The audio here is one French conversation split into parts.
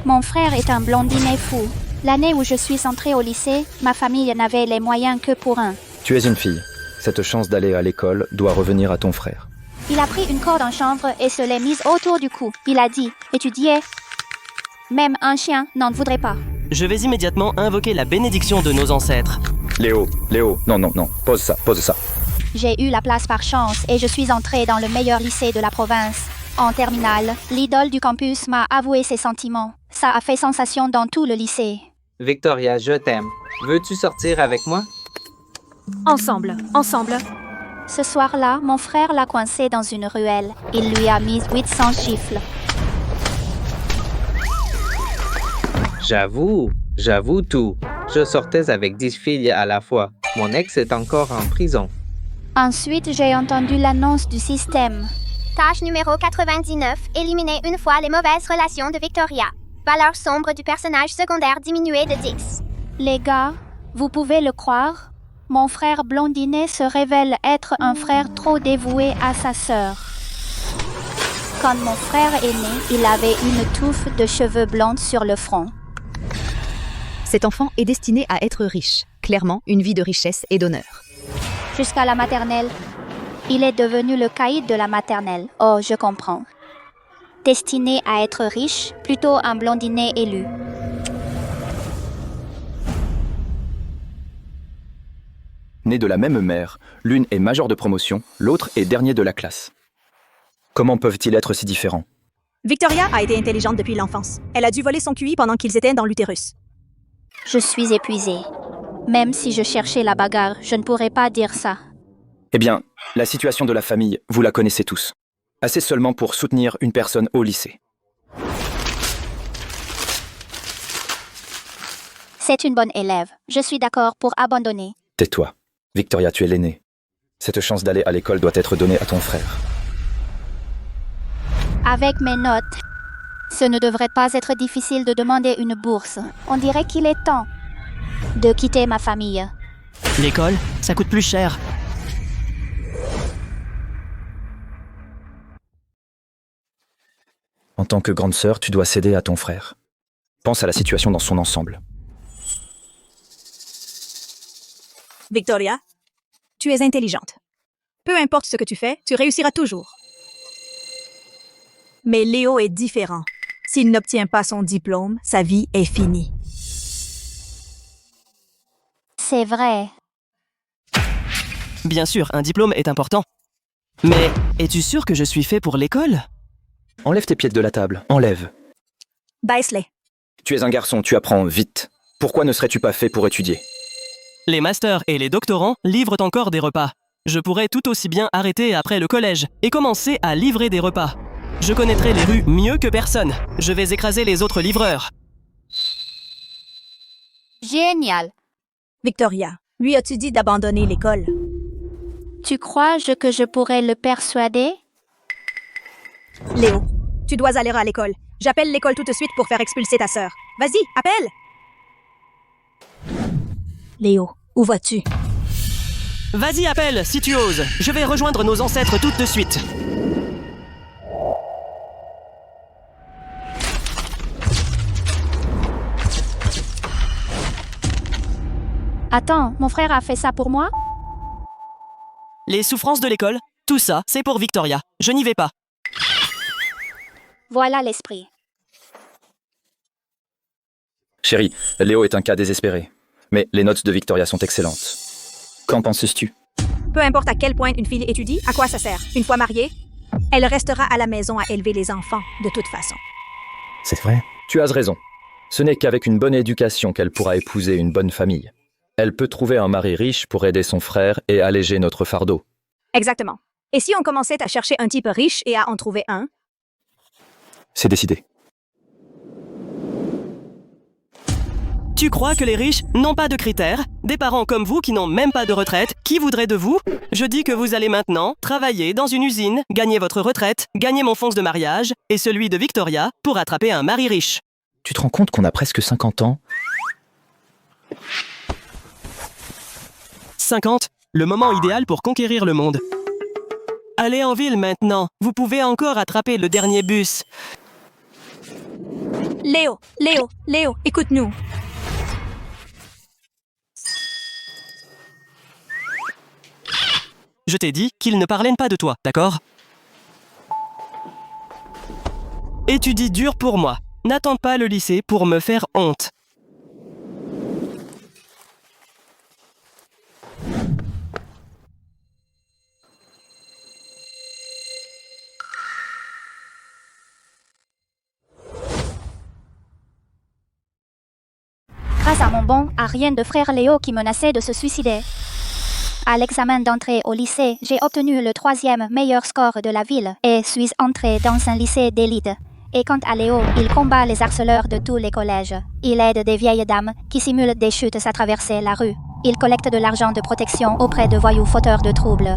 Mon frère est un blondinet fou. L'année où je suis entrée au lycée, ma famille n'avait les moyens que pour un. Tu es une fille. Cette chance d'aller à l'école doit revenir à ton frère. Il a pris une corde en chanvre et se l'est mise autour du cou. Il a dit « Étudier ». Même un chien n'en voudrait pas. Je vais immédiatement invoquer la bénédiction de nos ancêtres. Léo, non, pose ça. J'ai eu la place par chance et je suis entrée dans le meilleur lycée de la province. En terminale, l'idole du campus m'a avoué ses sentiments. Ça a fait sensation dans tout le lycée. Victoria, je t'aime. Veux-tu sortir avec moi? Ensemble. Ce soir-là, mon frère l'a coincé dans une ruelle. Il lui a mis 800 gifles. J'avoue tout. Je sortais avec 10 filles à la fois. Mon ex est encore en prison. Ensuite, j'ai entendu l'annonce du système. Tâche numéro 99. Éliminer une fois les mauvaises relations de Victoria. Valeur sombre du personnage secondaire diminuée de 10. Les gars, vous pouvez le croire? Mon frère blondinet se révèle être un frère trop dévoué à sa sœur. Quand mon frère est né, il avait une touffe de cheveux blonds sur le front. Cet enfant est destiné à être riche. Clairement, une vie de richesse et d'honneur. Jusqu'à la maternelle. Il est devenu le caïd de la maternelle. Oh, je comprends. Destiné à être riche, plutôt un blondinet élu. Nés de la même mère, l'une est majeure de promotion, l'autre est dernier de la classe. Comment peuvent-ils être si différents? Victoria a été intelligente depuis l'enfance. Elle a dû voler son QI pendant qu'ils étaient dans l'utérus. Je suis épuisée. Même si je cherchais la bagarre, je ne pourrais pas dire ça. Eh bien, la situation de la famille, vous la connaissez tous. Assez seulement pour soutenir une personne au lycée. C'est une bonne élève. Je suis d'accord pour abandonner. Tais-toi. Victoria, tu es l'aînée. Cette chance d'aller à l'école doit être donnée à ton frère. Avec mes notes, ce ne devrait pas être difficile de demander une bourse. On dirait qu'il est temps de quitter ma famille. L'école, ça coûte plus cher. En tant que grande sœur, tu dois céder à ton frère. Pense à la situation dans son ensemble. Victoria, tu es intelligente. Peu importe ce que tu fais, tu réussiras toujours. Mais Léo est différent. S'il n'obtient pas son diplôme, sa vie est finie. C'est vrai. Bien sûr, un diplôme est important. Mais es-tu sûr que je suis fait pour l'école? Enlève tes pieds de la table, enlève. Baisse-les. Tu es un garçon, tu apprends vite. Pourquoi ne serais-tu pas fait pour étudier? Les masters et les doctorants livrent encore des repas. Je pourrais tout aussi bien arrêter après le collège et commencer à livrer des repas. Je connaîtrai les rues mieux que personne. Je vais écraser les autres livreurs. Génial. Victoria, lui as-tu dit d'abandonner l'école? Tu crois que je pourrais le persuader? Léo, tu dois aller à l'école. J'appelle l'école tout de suite pour faire expulser ta sœur. Vas-y, appelle! Léo, où vas-tu? Vas-y, appelle, si tu oses. Je vais rejoindre nos ancêtres tout de suite. Attends, mon frère a fait ça pour moi? Les souffrances de l'école, tout ça, c'est pour Victoria. Je n'y vais pas. Voilà l'esprit. Chérie, Léo est un cas désespéré. Mais les notes de Victoria sont excellentes. Qu'en penses-tu? Peu importe à quel point une fille étudie, à quoi ça sert? Une fois mariée, elle restera à la maison à élever les enfants, de toute façon. C'est vrai. Tu as raison. Ce n'est qu'avec une bonne éducation qu'elle pourra épouser une bonne famille. Elle peut trouver un mari riche pour aider son frère et alléger notre fardeau. Exactement. Et si on commençait à chercher un type riche et à en trouver un? C'est décidé. Tu crois que les riches n'ont pas de critères? Des parents comme vous qui n'ont même pas de retraite, qui voudraient de vous? Je dis que vous allez maintenant travailler dans une usine, gagner votre retraite, gagner mon fonds de mariage et celui de Victoria pour attraper un mari riche. Tu te rends compte qu'on a presque 50 ans? 50, le moment idéal pour conquérir le monde. Allez en ville maintenant, vous pouvez encore attraper le dernier bus. Léo, écoute-nous. Je t'ai dit qu'ils ne parlent pas de toi, d'accord? Étudie dur pour moi. N'attends pas le lycée pour me faire honte. Grâce à mon bon rien de frère Léo qui menaçait de se suicider. À l'examen d'entrée au lycée, j'ai obtenu le 3e meilleur score de la ville et suis entré dans un lycée d'élite. Et quant à Léo, il combat les harceleurs de tous les collèges. Il aide des vieilles dames qui simulent des chutes à traverser la rue. Il collecte de l'argent de protection auprès de voyous fauteurs de troubles.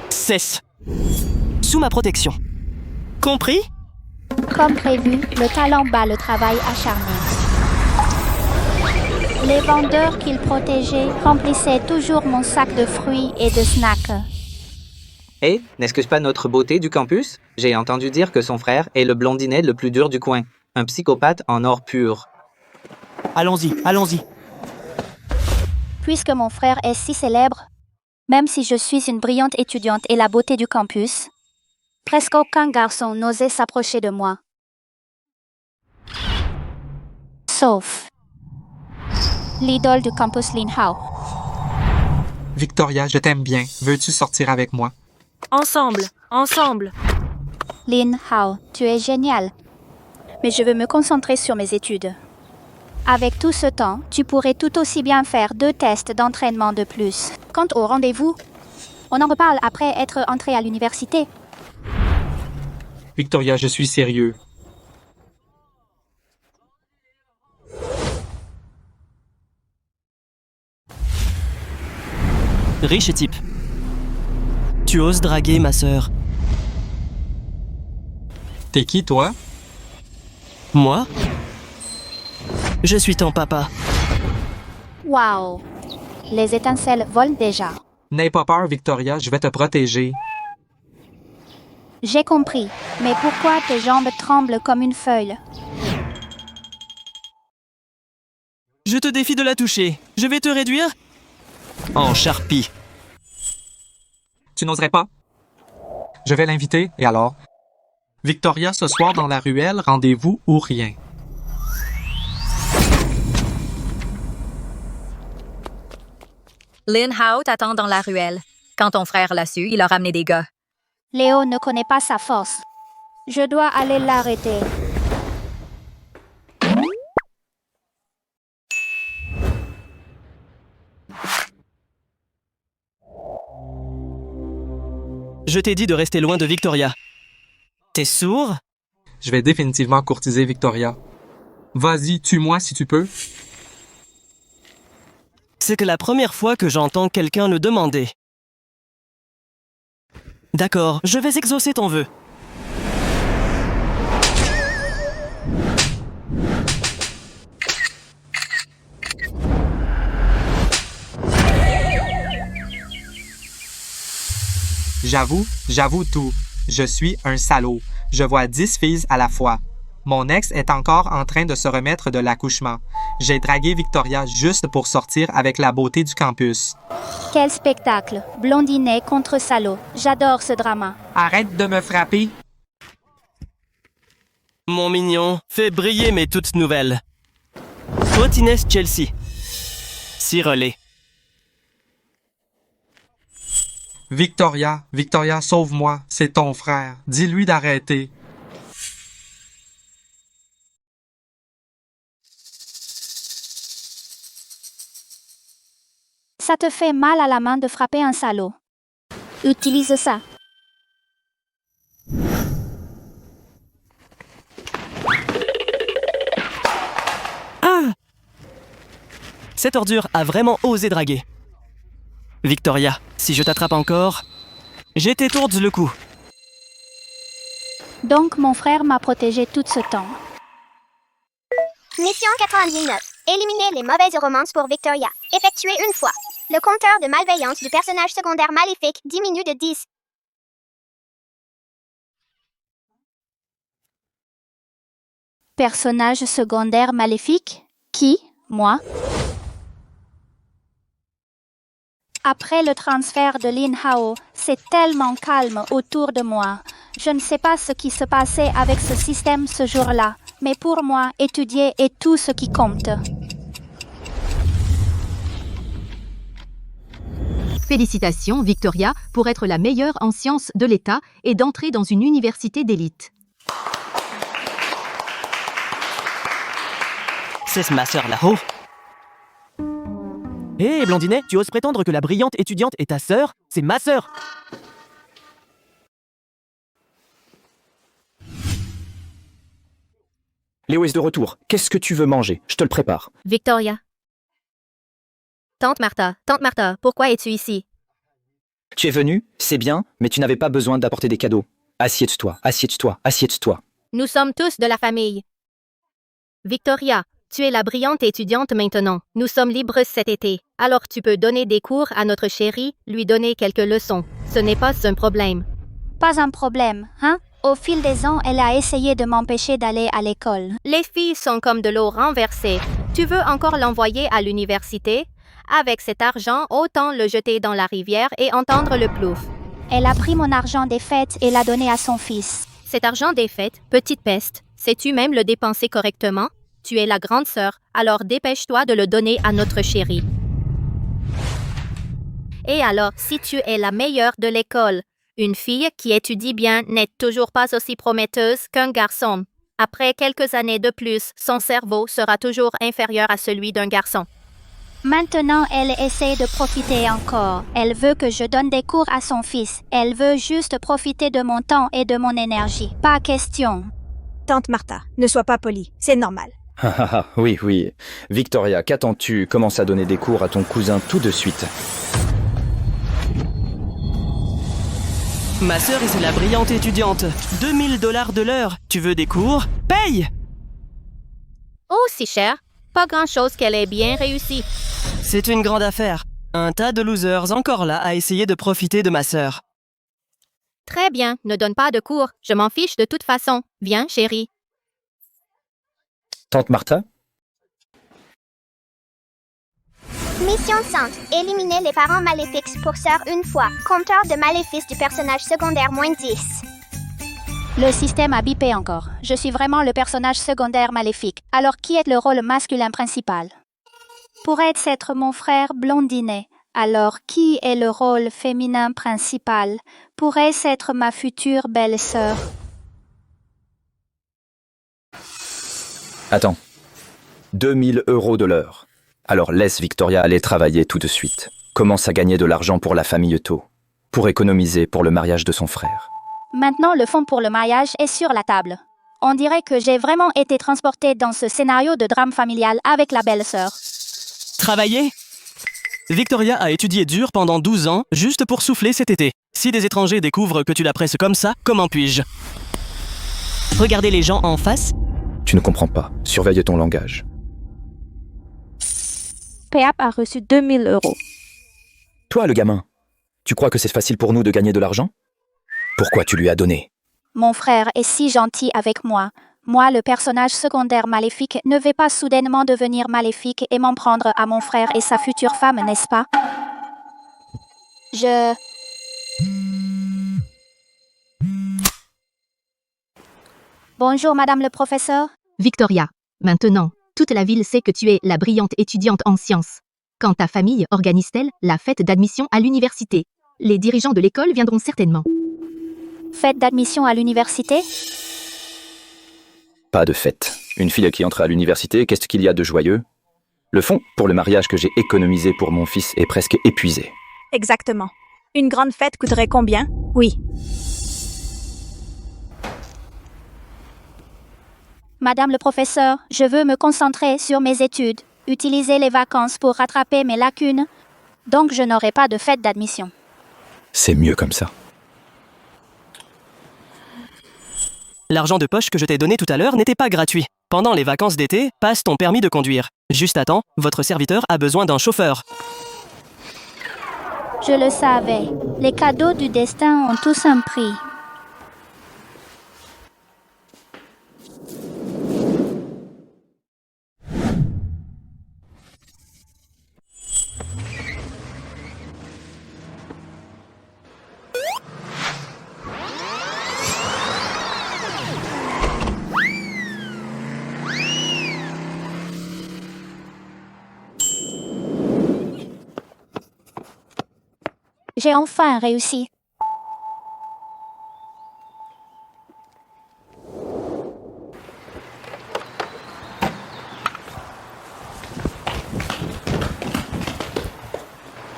Cesse. Sous ma protection. Compris? Comme prévu, le talent bat le travail acharné. Les vendeurs qu'il protégeait remplissaient toujours mon sac de fruits et de snacks. Hé, n'excuse pas notre beauté du campus? J'ai entendu dire que son frère est le blondinet le plus dur du coin. Un psychopathe en or pur. Allons-y, allons-y. Puisque mon frère est si célèbre, même si je suis une brillante étudiante et la beauté du campus, presque aucun garçon n'osait s'approcher de moi. Sauf l'idole du campus Lin Hao. Victoria, je t'aime bien. Veux-tu sortir avec moi? Ensemble. Lin Hao, tu es génial. Mais je veux me concentrer sur mes études. Avec tout ce temps, tu pourrais tout aussi bien faire 2 tests d'entraînement de plus. Quant au rendez-vous, on en reparle après être entré à l'université. Victoria, je suis sérieux. Riche type. Tu oses draguer ma sœur. T'es qui, toi? Moi? Je suis ton papa. Waouh! Les étincelles volent déjà. N'aie pas peur, Victoria, je vais te protéger. J'ai compris, mais pourquoi tes jambes tremblent comme une feuille? Je te défie de la toucher. Je vais te réduire en charpie. Tu n'oserais pas? Je vais l'inviter, et alors? Victoria, ce soir dans la ruelle, rendez-vous ou rien. Lin Hao t'attend dans la ruelle. Quand ton frère l'a su, il a ramené des gars. Léo ne connaît pas sa force. Je dois aller l'arrêter. Je t'ai dit de rester loin de Victoria. T'es sourd? Je vais définitivement courtiser Victoria. Vas-y, tue-moi si tu peux. C'est que la première fois que j'entends quelqu'un le demander. D'accord, je vais exaucer ton vœu. J'avoue tout. Je suis un salaud. Je vois 10 filles à la fois. Mon ex est encore en train de se remettre de l'accouchement. J'ai dragué Victoria juste pour sortir avec la beauté du campus. Quel spectacle! Blondinet contre salaud. J'adore ce drama. Arrête de me frapper. Mon mignon, fais briller mes toutes nouvelles. Trottinesse Chelsea. Cirelé. Victoria, sauve-moi. C'est ton frère. Dis-lui d'arrêter. Ça te fait mal à la main de frapper un salaud. Utilise ça. Ah! Cette ordure a vraiment osé draguer. Victoria, si je t'attrape encore, je t'étourde le cou. Donc mon frère m'a protégé tout ce temps. Mission 99. Éliminez les mauvaises romances pour Victoria. Effectuez une fois. Le compteur de malveillance du personnage secondaire maléfique diminue de 10. Personnage secondaire maléfique? Qui? Moi? Après le transfert de Lin Hao, c'est tellement calme autour de moi. Je ne sais pas ce qui se passait avec ce système ce jour-là, mais pour moi, étudier est tout ce qui compte. Félicitations, Victoria, pour être la meilleure en sciences de l'État et d'entrer dans une université d'élite. C'est ma sœur là-haut. Hé, Blondinet, tu oses prétendre que la brillante étudiante est ta sœur? C'est ma sœur! Léo est de retour. Qu'est-ce que tu veux manger? Je te le prépare. Victoria. Tante Martha, pourquoi es-tu ici? Tu es venu, c'est bien, mais tu n'avais pas besoin d'apporter des cadeaux. Assieds-toi, assieds-toi, assieds-toi. Nous sommes tous de la famille. Victoria, tu es la brillante étudiante maintenant. Nous sommes libres cet été. Alors tu peux donner des cours à notre chérie, lui donner quelques leçons. Ce n'est pas un problème. Pas un problème, hein? Au fil des ans, elle a essayé de m'empêcher d'aller à l'école. Les filles sont comme de l'eau renversée. Tu veux encore l'envoyer à l'université? Avec cet argent, autant le jeter dans la rivière et entendre le plouf. Elle a pris mon argent des fêtes et l'a donné à son fils. Cet argent des fêtes, petite peste, sais-tu même le dépenser correctement? Tu es la grande sœur, alors dépêche-toi de le donner à notre chérie. Et alors, si tu es la meilleure de l'école, une fille qui étudie bien n'est toujours pas aussi prometteuse qu'un garçon. Après quelques années de plus, son cerveau sera toujours inférieur à celui d'un garçon. Maintenant, elle essaie de profiter encore. Elle veut que je donne des cours à son fils. Elle veut juste profiter de mon temps et de mon énergie. Pas question. Tante Martha, ne sois pas polie, c'est normal. Oui, oui. Victoria, qu'attends-tu? Commence à donner des cours à ton cousin tout de suite. Ma sœur est la brillante étudiante. 2000 $ de l'heure. Tu veux des cours? Paye! Oh, si cher. Pas grand-chose qu'elle ait bien réussi. C'est une grande affaire. Un tas de losers encore là à essayer de profiter de ma sœur. Très bien, ne donne pas de cours. Je m'en fiche de toute façon. Viens, chérie. Tante Martha? Mission 100. Éliminez les parents maléfiques pour sœur une fois. Compteur de maléfices du personnage secondaire -10. Le système a bipé encore. Je suis vraiment le personnage secondaire maléfique. Alors qui est le rôle masculin principal? Pourrait être mon frère Blondinet. Alors qui est le rôle féminin principal? Pourrait être ma future belle-sœur. Attends. 2000 € de l'heure. Alors laisse Victoria aller travailler tout de suite. Commence à gagner de l'argent pour la famille Tau. Pour économiser pour le mariage de son frère. Maintenant, le fonds pour le mariage est sur la table. On dirait que j'ai vraiment été transportée dans ce scénario de drame familial avec la belle-sœur. Travailler? Victoria a étudié dur pendant 12 ans juste pour souffler cet été. Si des étrangers découvrent que tu la presses comme ça, comment puis-je? Regarder les gens en face? Tu ne comprends pas. Surveille ton langage. PAP a reçu 2000 €. Toi, le gamin, tu crois que c'est facile pour nous de gagner de l'argent? Pourquoi tu lui as donné? Mon frère est si gentil avec moi. Moi, le personnage secondaire maléfique, ne vais pas soudainement devenir maléfique et m'en prendre à mon frère et sa future femme, n'est-ce pas? Bonjour, madame le professeur. Victoria, maintenant, toute la ville sait que tu es la brillante étudiante en sciences. Quand ta famille organise-t-elle la fête d'admission à l'université? Les dirigeants de l'école viendront certainement. Fête d'admission à l'université? Pas de fête. Une fille qui entre à l'université, qu'est-ce qu'il y a de joyeux? Le fonds pour le mariage que j'ai économisé pour mon fils est presque épuisé. Exactement. Une grande fête coûterait combien? Oui. Madame le professeur, je veux me concentrer sur mes études, utiliser les vacances pour rattraper mes lacunes, donc je n'aurai pas de fête d'admission. C'est mieux comme ça. L'argent de poche que je t'ai donné tout à l'heure n'était pas gratuit. Pendant les vacances d'été, passe ton permis de conduire. Juste à temps, votre serviteur a besoin d'un chauffeur. Je le savais. Les cadeaux du destin ont tous un prix. J'ai enfin réussi.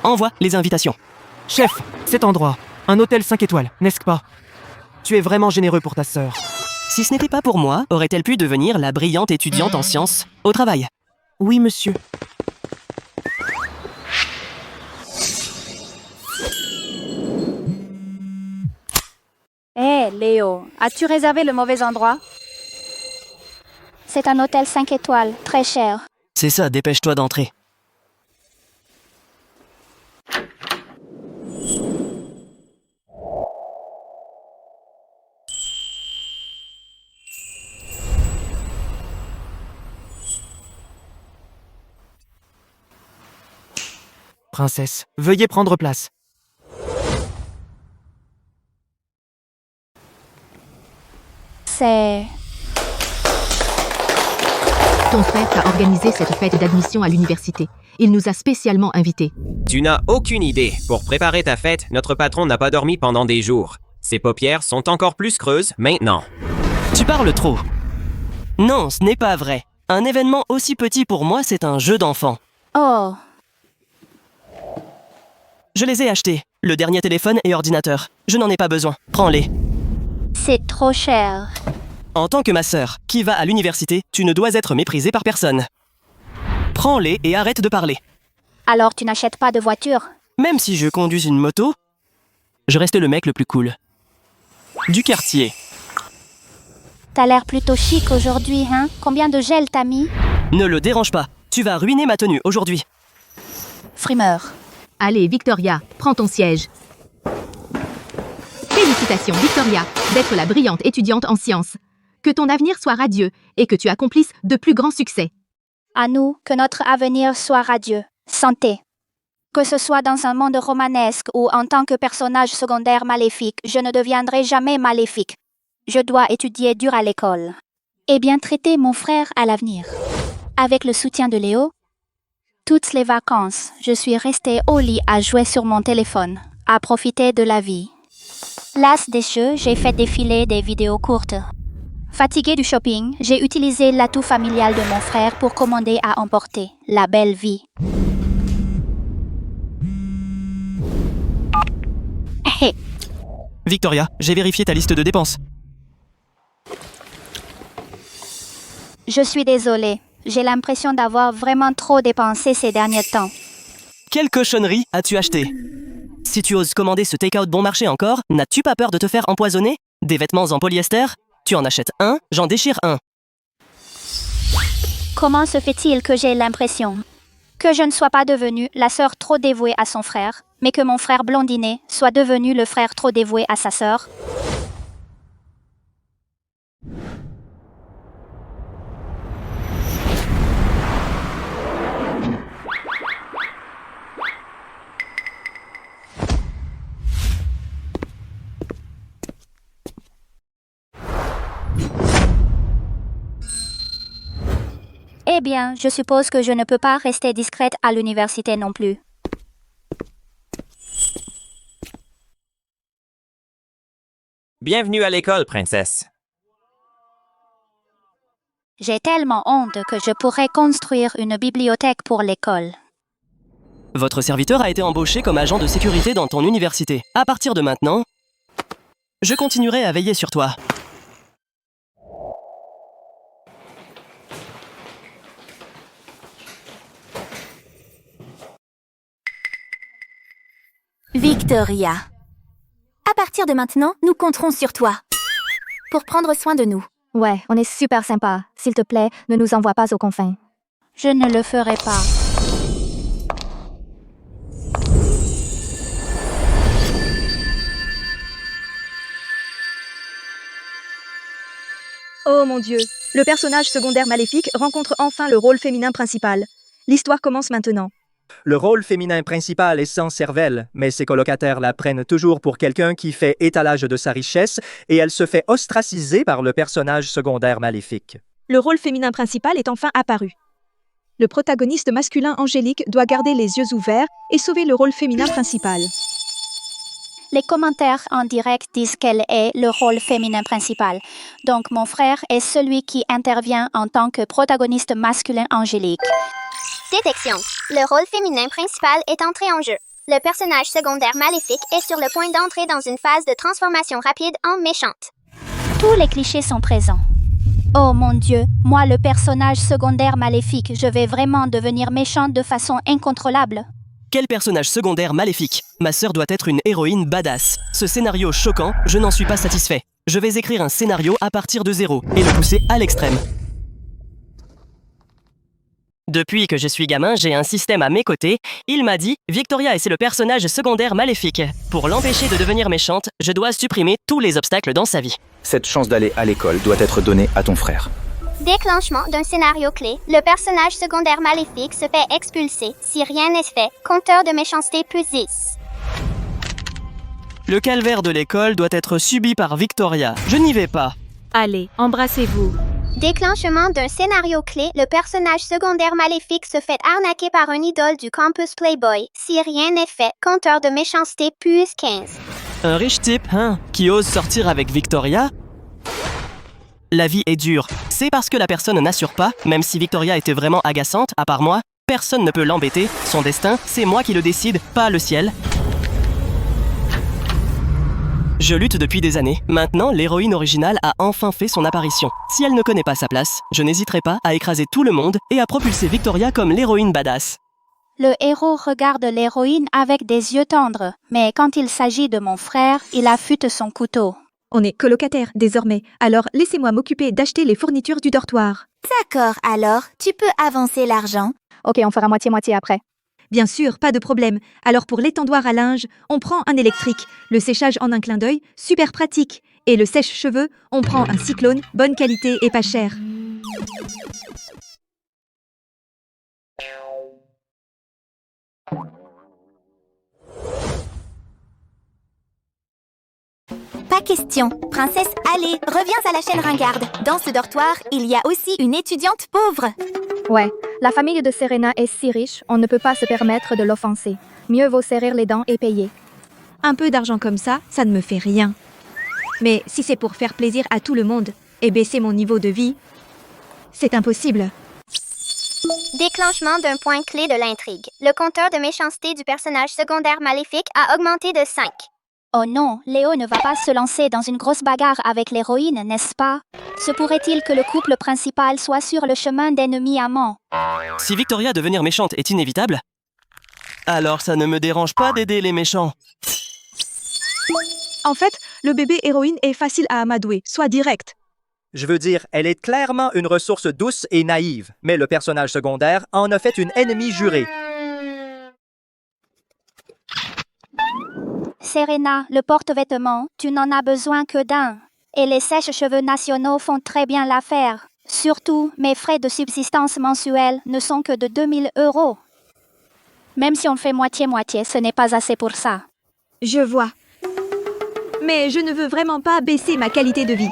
Envoie les invitations. Chef, cet endroit, un hôtel 5 étoiles, n'est-ce pas? Tu es vraiment généreux pour ta sœur. Si ce n'était pas pour moi, aurait-elle pu devenir la brillante étudiante en sciences au travail? Oui, monsieur. Hé, Léo, as-tu réservé le mauvais endroit? C'est un hôtel 5 étoiles, très cher. C'est ça, dépêche-toi d'entrer. Princesse, veuillez prendre place. C'est... Ton frère t'a organisé cette fête d'admission à l'université. Il nous a spécialement invités. Tu n'as aucune idée. Pour préparer ta fête, notre patron n'a pas dormi pendant des jours. Ses paupières sont encore plus creuses maintenant. Tu parles trop. Non, ce n'est pas vrai. Un événement aussi petit pour moi, c'est un jeu d'enfant. Oh, Je les ai achetés. Le dernier téléphone et ordinateur. Je n'en ai pas besoin. Prends-les. c'est trop cher. En tant que ma sœur, qui va à l'université, tu ne dois être méprisée par personne. Prends-les et arrête de parler. Alors tu n'achètes pas de voiture? Même si je conduis une moto, je reste le mec le plus cool. Du quartier. T'as l'air plutôt chic aujourd'hui, hein? Combien de gel t'as mis? Ne le dérange pas. Tu vas ruiner ma tenue aujourd'hui. Frimeur. Allez, Victoria, prends ton siège. Félicitations, Victoria, d'être la brillante étudiante en sciences. Que ton avenir soit radieux et que tu accomplisses de plus grands succès. À nous, que notre avenir soit radieux. Santé. Que ce soit dans un monde romanesque ou en tant que personnage secondaire maléfique, je ne deviendrai jamais maléfique. Je dois étudier dur à l'école. Et bien traiter mon frère à l'avenir. Avec le soutien de Léo, toutes les vacances, je suis restée au lit à jouer sur mon téléphone, à profiter de la vie. Lasse des jeux, j'ai fait défiler des vidéos courtes. Fatiguée du shopping, j'ai utilisé l'atout familial de mon frère pour commander à emporter. La belle vie. Victoria, j'ai vérifié ta liste de dépenses. Je suis désolée. J'ai l'impression d'avoir vraiment trop dépensé ces derniers temps. Quelle cochonnerie as-tu acheté? Si tu oses commander ce take-out bon marché encore, n'as-tu pas peur de te faire empoisonner? Des vêtements en polyester? Tu en achètes un, j'en déchire un. Comment se fait-il que j'ai l'impression que je ne sois pas devenue la sœur trop dévouée à son frère, mais que mon frère blondinet soit devenu le frère trop dévoué à sa sœur? Eh bien, je suppose que je ne peux pas rester discrète à l'université non plus. Bienvenue à l'école, princesse. J'ai tellement honte que je pourrais construire une bibliothèque pour l'école. Votre serviteur a été embauché comme agent de sécurité dans ton université. À partir de maintenant, je continuerai à veiller sur toi. Victoria. À partir de maintenant, nous compterons sur toi. pour prendre soin de nous. Ouais, on est super sympa. S'il te plaît, ne nous envoie pas aux confins. Je ne le ferai pas. Oh mon Dieu, le personnage secondaire maléfique rencontre enfin le rôle féminin principal. L'histoire commence maintenant. Le rôle féminin principal est sans cervelle, mais ses colocataires la prennent toujours pour quelqu'un qui fait étalage de sa richesse et elle se fait ostraciser par le personnage secondaire maléfique. Le rôle féminin principal est enfin apparu. Le protagoniste masculin Angélique doit garder les yeux ouverts et sauver le rôle féminin principal. Les commentaires en direct disent qu'elle est le rôle féminin principal. Donc mon frère est celui qui intervient en tant que protagoniste masculin Angélique. Détection. Le rôle féminin principal est entré en jeu. Le personnage secondaire maléfique est sur le point d'entrer dans une phase de transformation rapide en méchante. Tous les clichés sont présents. Oh mon Dieu, moi le personnage secondaire maléfique, je vais vraiment devenir méchante de façon incontrôlable. Quel personnage secondaire maléfique? Ma sœur doit être une héroïne badass. Ce scénario choquant, je n'en suis pas satisfait. Je vais écrire un scénario à partir de zéro et le pousser à l'extrême. Depuis que je suis gamin, j'ai un système à mes côtés. Il m'a dit « Victoria, c'est le personnage secondaire maléfique. Pour l'empêcher de devenir méchante, je dois supprimer tous les obstacles dans sa vie. » Cette chance d'aller à l'école doit être donnée à ton frère. Déclenchement d'un scénario clé. Le personnage secondaire maléfique se fait expulser. Si rien n'est fait, compteur de méchanceté plus 10. Le calvaire de l'école doit être subi par Victoria. Je n'y vais pas. Allez, embrassez-vous. Déclenchement d'un scénario clé. Le personnage secondaire maléfique se fait arnaquer par un idole du campus Playboy. Si rien n'est fait, compteur de méchanceté plus 15. Un riche type, qui ose sortir avec Victoria? La vie est dure. C'est parce que la personne n'assure pas, même si Victoria était vraiment agaçante, à part moi, personne ne peut l'embêter. Son destin, c'est moi qui le décide, pas le ciel. Je lutte depuis des années. Maintenant, l'héroïne originale a enfin fait son apparition. Si elle ne connaît pas sa place, je n'hésiterai pas à écraser tout le monde et à propulser Victoria comme l'héroïne badass. Le héros regarde l'héroïne avec des yeux tendres, mais quand il s'agit de mon frère, il affûte son couteau. On est colocataires désormais, alors laissez-moi m'occuper d'acheter les fournitures du dortoir. D'accord, alors, tu peux avancer l'argent. Ok, on fera moitié-moitié après. Bien sûr, pas de problème. Alors pour l'étendoir à linge, on prend un électrique. Le séchage en un clin d'œil, super pratique. Et le sèche-cheveux, on prend un Cyclone, bonne qualité et pas cher. Pas question. Princesse, allez, reviens à la chaîne ringarde. Dans ce dortoir, il y a aussi une étudiante pauvre. Ouais, la famille de Serena est si riche, on ne peut pas se permettre de l'offenser. Mieux vaut serrer les dents et payer. Un peu d'argent comme ça ne me fait rien. Mais si c'est pour faire plaisir à tout le monde et baisser mon niveau de vie, c'est impossible. Déclenchement d'un point clé de l'intrigue. Le compteur de méchanceté du personnage secondaire maléfique a augmenté de 5. Oh non, Léo ne va pas se lancer dans une grosse bagarre avec l'héroïne, n'est-ce pas? Se pourrait-il que le couple principal soit sur le chemin d'ennemis amants? Si Victoria devenir méchante est inévitable, alors ça ne me dérange pas d'aider les méchants. En fait, le bébé héroïne est facile à amadouer, soit direct. Je veux dire, elle est clairement une ressource douce et naïve, mais le personnage secondaire en a fait une ennemie jurée. Serena, le porte-vêtements, tu n'en as besoin que d'un. Et les sèche-cheveux nationaux font très bien l'affaire. Surtout, mes frais de subsistance mensuels ne sont que de 2000 €. Même si on fait moitié-moitié, ce n'est pas assez pour ça. Je vois. Mais je ne veux vraiment pas baisser ma qualité de vie.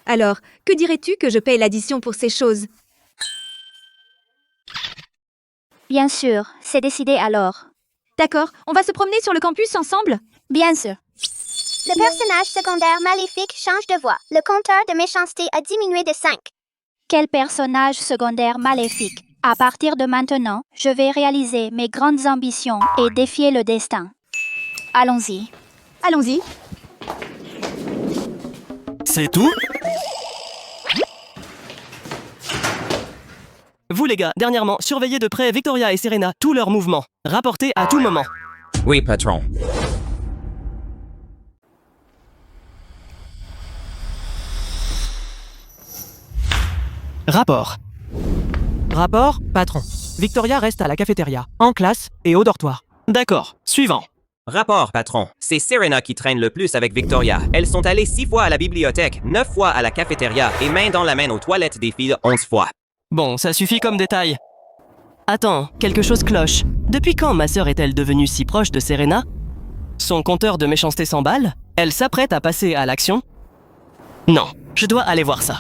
Alors, que dirais-tu que je paye l'addition pour ces choses? Bien sûr, c'est décidé alors. D'accord, on va se promener sur le campus ensemble? Bien sûr. Le personnage secondaire maléfique change de voix. Le compteur de méchanceté a diminué de 5. Quel personnage secondaire maléfique? À partir de maintenant, je vais réaliser mes grandes ambitions et défier le destin. Allons-y. Allons-y. C'est tout? Vous les gars, dernièrement, surveillez de près Victoria et Serena, tous leurs mouvements. Rapportez à tout moment. Oui, patron. Rapport. Rapport, patron. Victoria reste à la cafétéria, en classe et au dortoir. D'accord, suivant. Rapport, patron. C'est Serena qui traîne le plus avec Victoria. Elles sont allées 6 fois à la bibliothèque, 9 fois à la cafétéria et main dans la main aux toilettes des filles 11 fois. Bon, ça suffit comme détail. Attends, quelque chose cloche. Depuis quand ma sœur est-elle devenue si proche de Serena? Son compteur de méchanceté s'emballe? Elle s'apprête à passer à l'action? Non, je dois aller voir ça.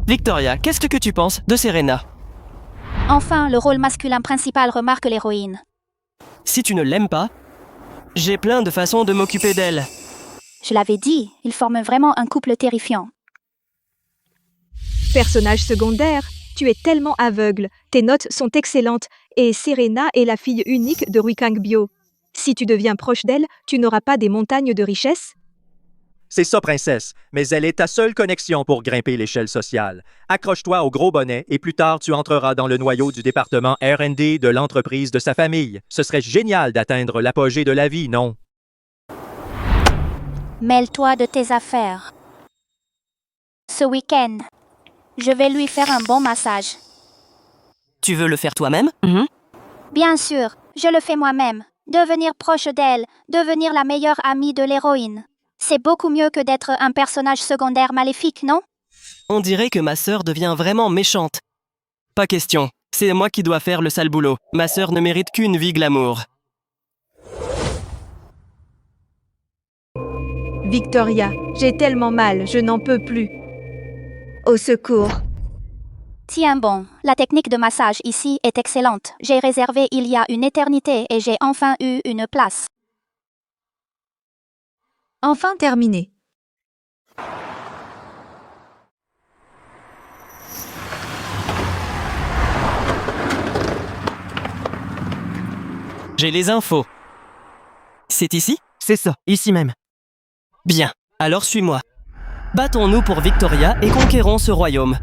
Victoria, qu'est-ce que tu penses de Serena? Enfin, le rôle masculin principal remarque l'héroïne. Si tu ne l'aimes pas, j'ai plein de façons de m'occuper d'elle. Je l'avais dit, ils forment vraiment un couple terrifiant. Personnage secondaire, tu es tellement aveugle, tes notes sont excellentes et Serena est la fille unique de Ruikang Bio. Si tu deviens proche d'elle, tu n'auras pas des montagnes de richesse? C'est ça, princesse, mais elle est ta seule connexion pour grimper l'échelle sociale. Accroche-toi au gros bonnet et plus tard tu entreras dans le noyau du département R&D de l'entreprise de sa famille. Ce serait génial d'atteindre l'apogée de la vie, non? Mêle-toi de tes affaires. Ce week-end, je vais lui faire un bon massage. Tu veux le faire toi-même? Bien sûr, je le fais moi-même. Devenir proche d'elle, devenir la meilleure amie de l'héroïne. C'est beaucoup mieux que d'être un personnage secondaire maléfique, non? On dirait que ma sœur devient vraiment méchante. Pas question, c'est moi qui dois faire le sale boulot. Ma sœur ne mérite qu'une vie glamour. Victoria, j'ai tellement mal, je n'en peux plus. Au secours. Tiens bon, la technique de massage ici est excellente. J'ai réservé il y a une éternité et j'ai enfin eu une place. Enfin terminé. J'ai les infos. C'est ici? C'est ça, ici même. Bien, alors suis-moi. Battons-nous pour Victoria et conquérons ce royaume.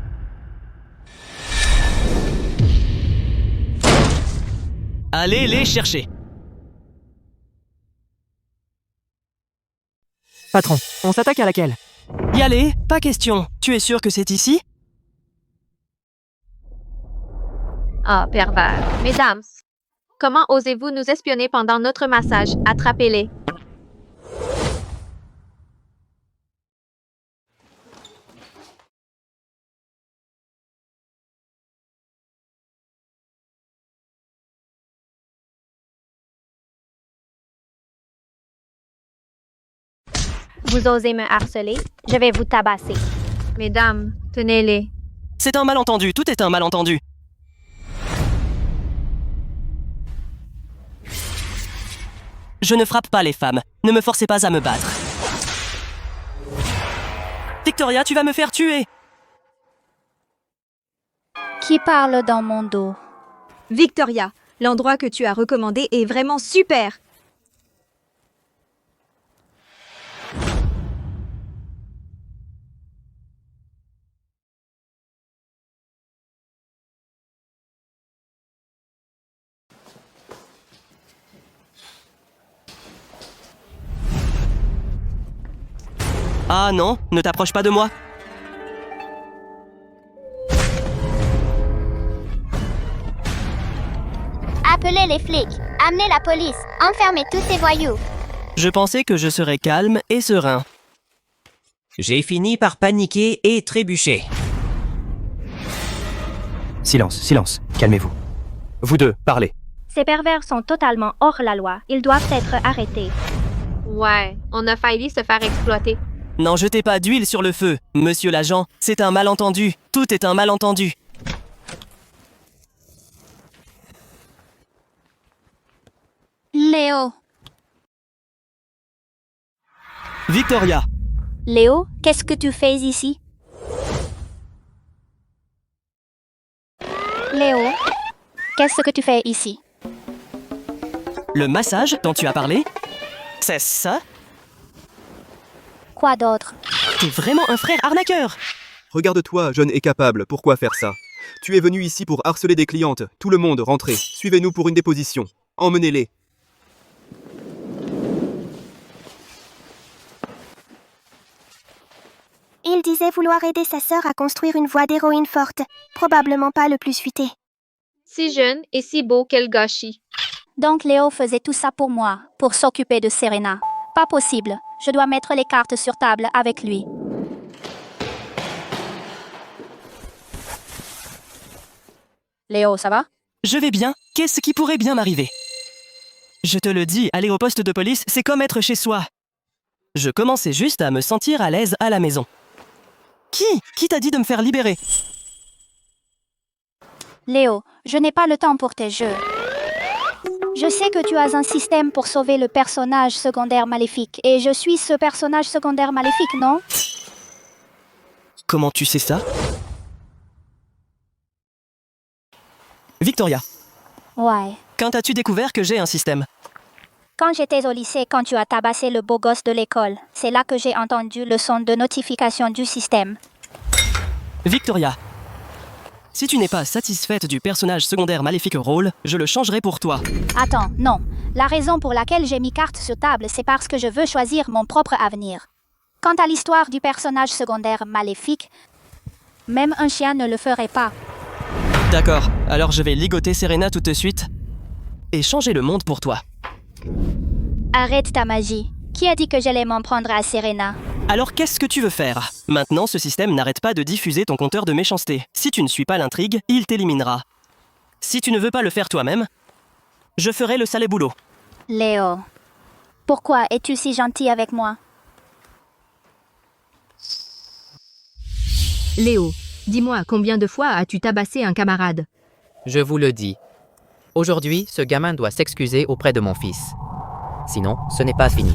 Allez les chercher. Patron, on s'attaque à laquelle? Y aller? Pas question. Tu es sûr que c'est ici? Ah, pervers. Mesdames, comment osez-vous nous espionner pendant notre massage? Attrapez-les. Vous osez me harceler? Je vais vous tabasser. Mesdames, tenez-les. C'est un malentendu, tout est un malentendu. Je ne frappe pas les femmes. Ne me forcez pas à me battre. Victoria, tu vas me faire tuer. Qui parle dans mon dos? Victoria, l'endroit que tu as recommandé est vraiment super. Ah non, ne t'approche pas de moi. Appelez les flics. Amenez la police. Enfermez tous ces voyous. Je pensais que je serais calme et serein. J'ai fini par paniquer et trébucher. Silence, silence, calmez-vous. Vous deux, parlez. Ces pervers sont totalement hors la loi. Ils doivent être arrêtés. Ouais, on a failli se faire exploiter. N'en jetez pas d'huile sur le feu, monsieur l'agent. C'est un malentendu. Tout est un malentendu. Léo. Victoria. Léo, qu'est-ce que tu fais ici? Léo, qu'est-ce que tu fais ici? Le massage dont tu as parlé? C'est ça? Quoi d'autre? T'es vraiment un frère arnaqueur! Regarde-toi, jeune et capable, pourquoi faire ça? Tu es venu ici pour harceler des clientes. Tout le monde, rentrez. Suivez-nous pour une déposition. Emmenez-les. Il disait vouloir aider sa sœur à construire une voie d'héroïne forte, probablement pas le plus fuité. Si jeune et si beau, quel gâchis. Donc Léo faisait tout ça pour moi, pour s'occuper de Serena. Pas possible, je dois mettre les cartes sur table avec lui. Léo, ça va? Je vais bien. Qu'est-ce qui pourrait bien m'arriver? Je te le dis, aller au poste de police, c'est comme être chez soi. Je commençais juste à me sentir à l'aise à la maison. Qui t'a dit de me faire libérer? Léo, je n'ai pas le temps pour tes jeux. Je sais que tu as un système pour sauver le personnage secondaire maléfique, et je suis ce personnage secondaire maléfique, non? Comment tu sais ça? Victoria, Ouais. quand as-tu découvert que j'ai un système? Quand j'étais au lycée, quand tu as tabassé le beau gosse de l'école, c'est là que j'ai entendu le son de notification du système. Victoria, si tu n'es pas satisfaite du personnage secondaire maléfique rôle, je le changerai pour toi. Attends, non. La raison pour laquelle j'ai mis carte sur table, c'est parce que je veux choisir mon propre avenir. Quant à l'histoire du personnage secondaire maléfique, même un chien ne le ferait pas. D'accord, alors je vais ligoter Serena tout de suite et changer le monde pour toi. Arrête ta magie. Qui a dit que j'allais m'en prendre à Serena? Alors qu'est-ce que tu veux faire? Maintenant, ce système n'arrête pas de diffuser ton compteur de méchanceté. Si tu ne suis pas l'intrigue, il t'éliminera. Si tu ne veux pas le faire toi-même, je ferai le sale boulot. Léo, pourquoi es-tu si gentil avec moi? Léo, dis-moi, combien de fois as-tu tabassé un camarade? Je vous le dis. Aujourd'hui, ce gamin doit s'excuser auprès de mon fils. Sinon, ce n'est pas fini.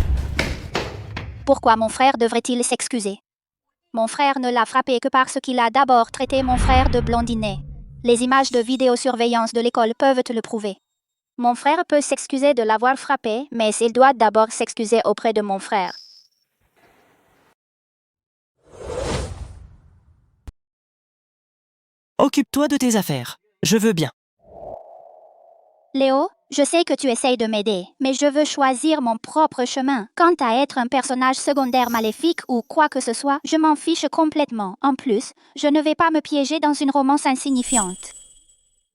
Pourquoi mon frère devrait-il s'excuser? Mon frère ne l'a frappé que parce qu'il a d'abord traité mon frère de blondinet. Les images de vidéosurveillance de l'école peuvent te le prouver. Mon frère peut s'excuser de l'avoir frappé, mais il doit d'abord s'excuser auprès de mon frère. Occupe-toi de tes affaires. Je veux bien. Léo, je sais que tu essayes de m'aider, mais je veux choisir mon propre chemin. Quant à être un personnage secondaire maléfique ou quoi que ce soit, je m'en fiche complètement. En plus, je ne vais pas me piéger dans une romance insignifiante.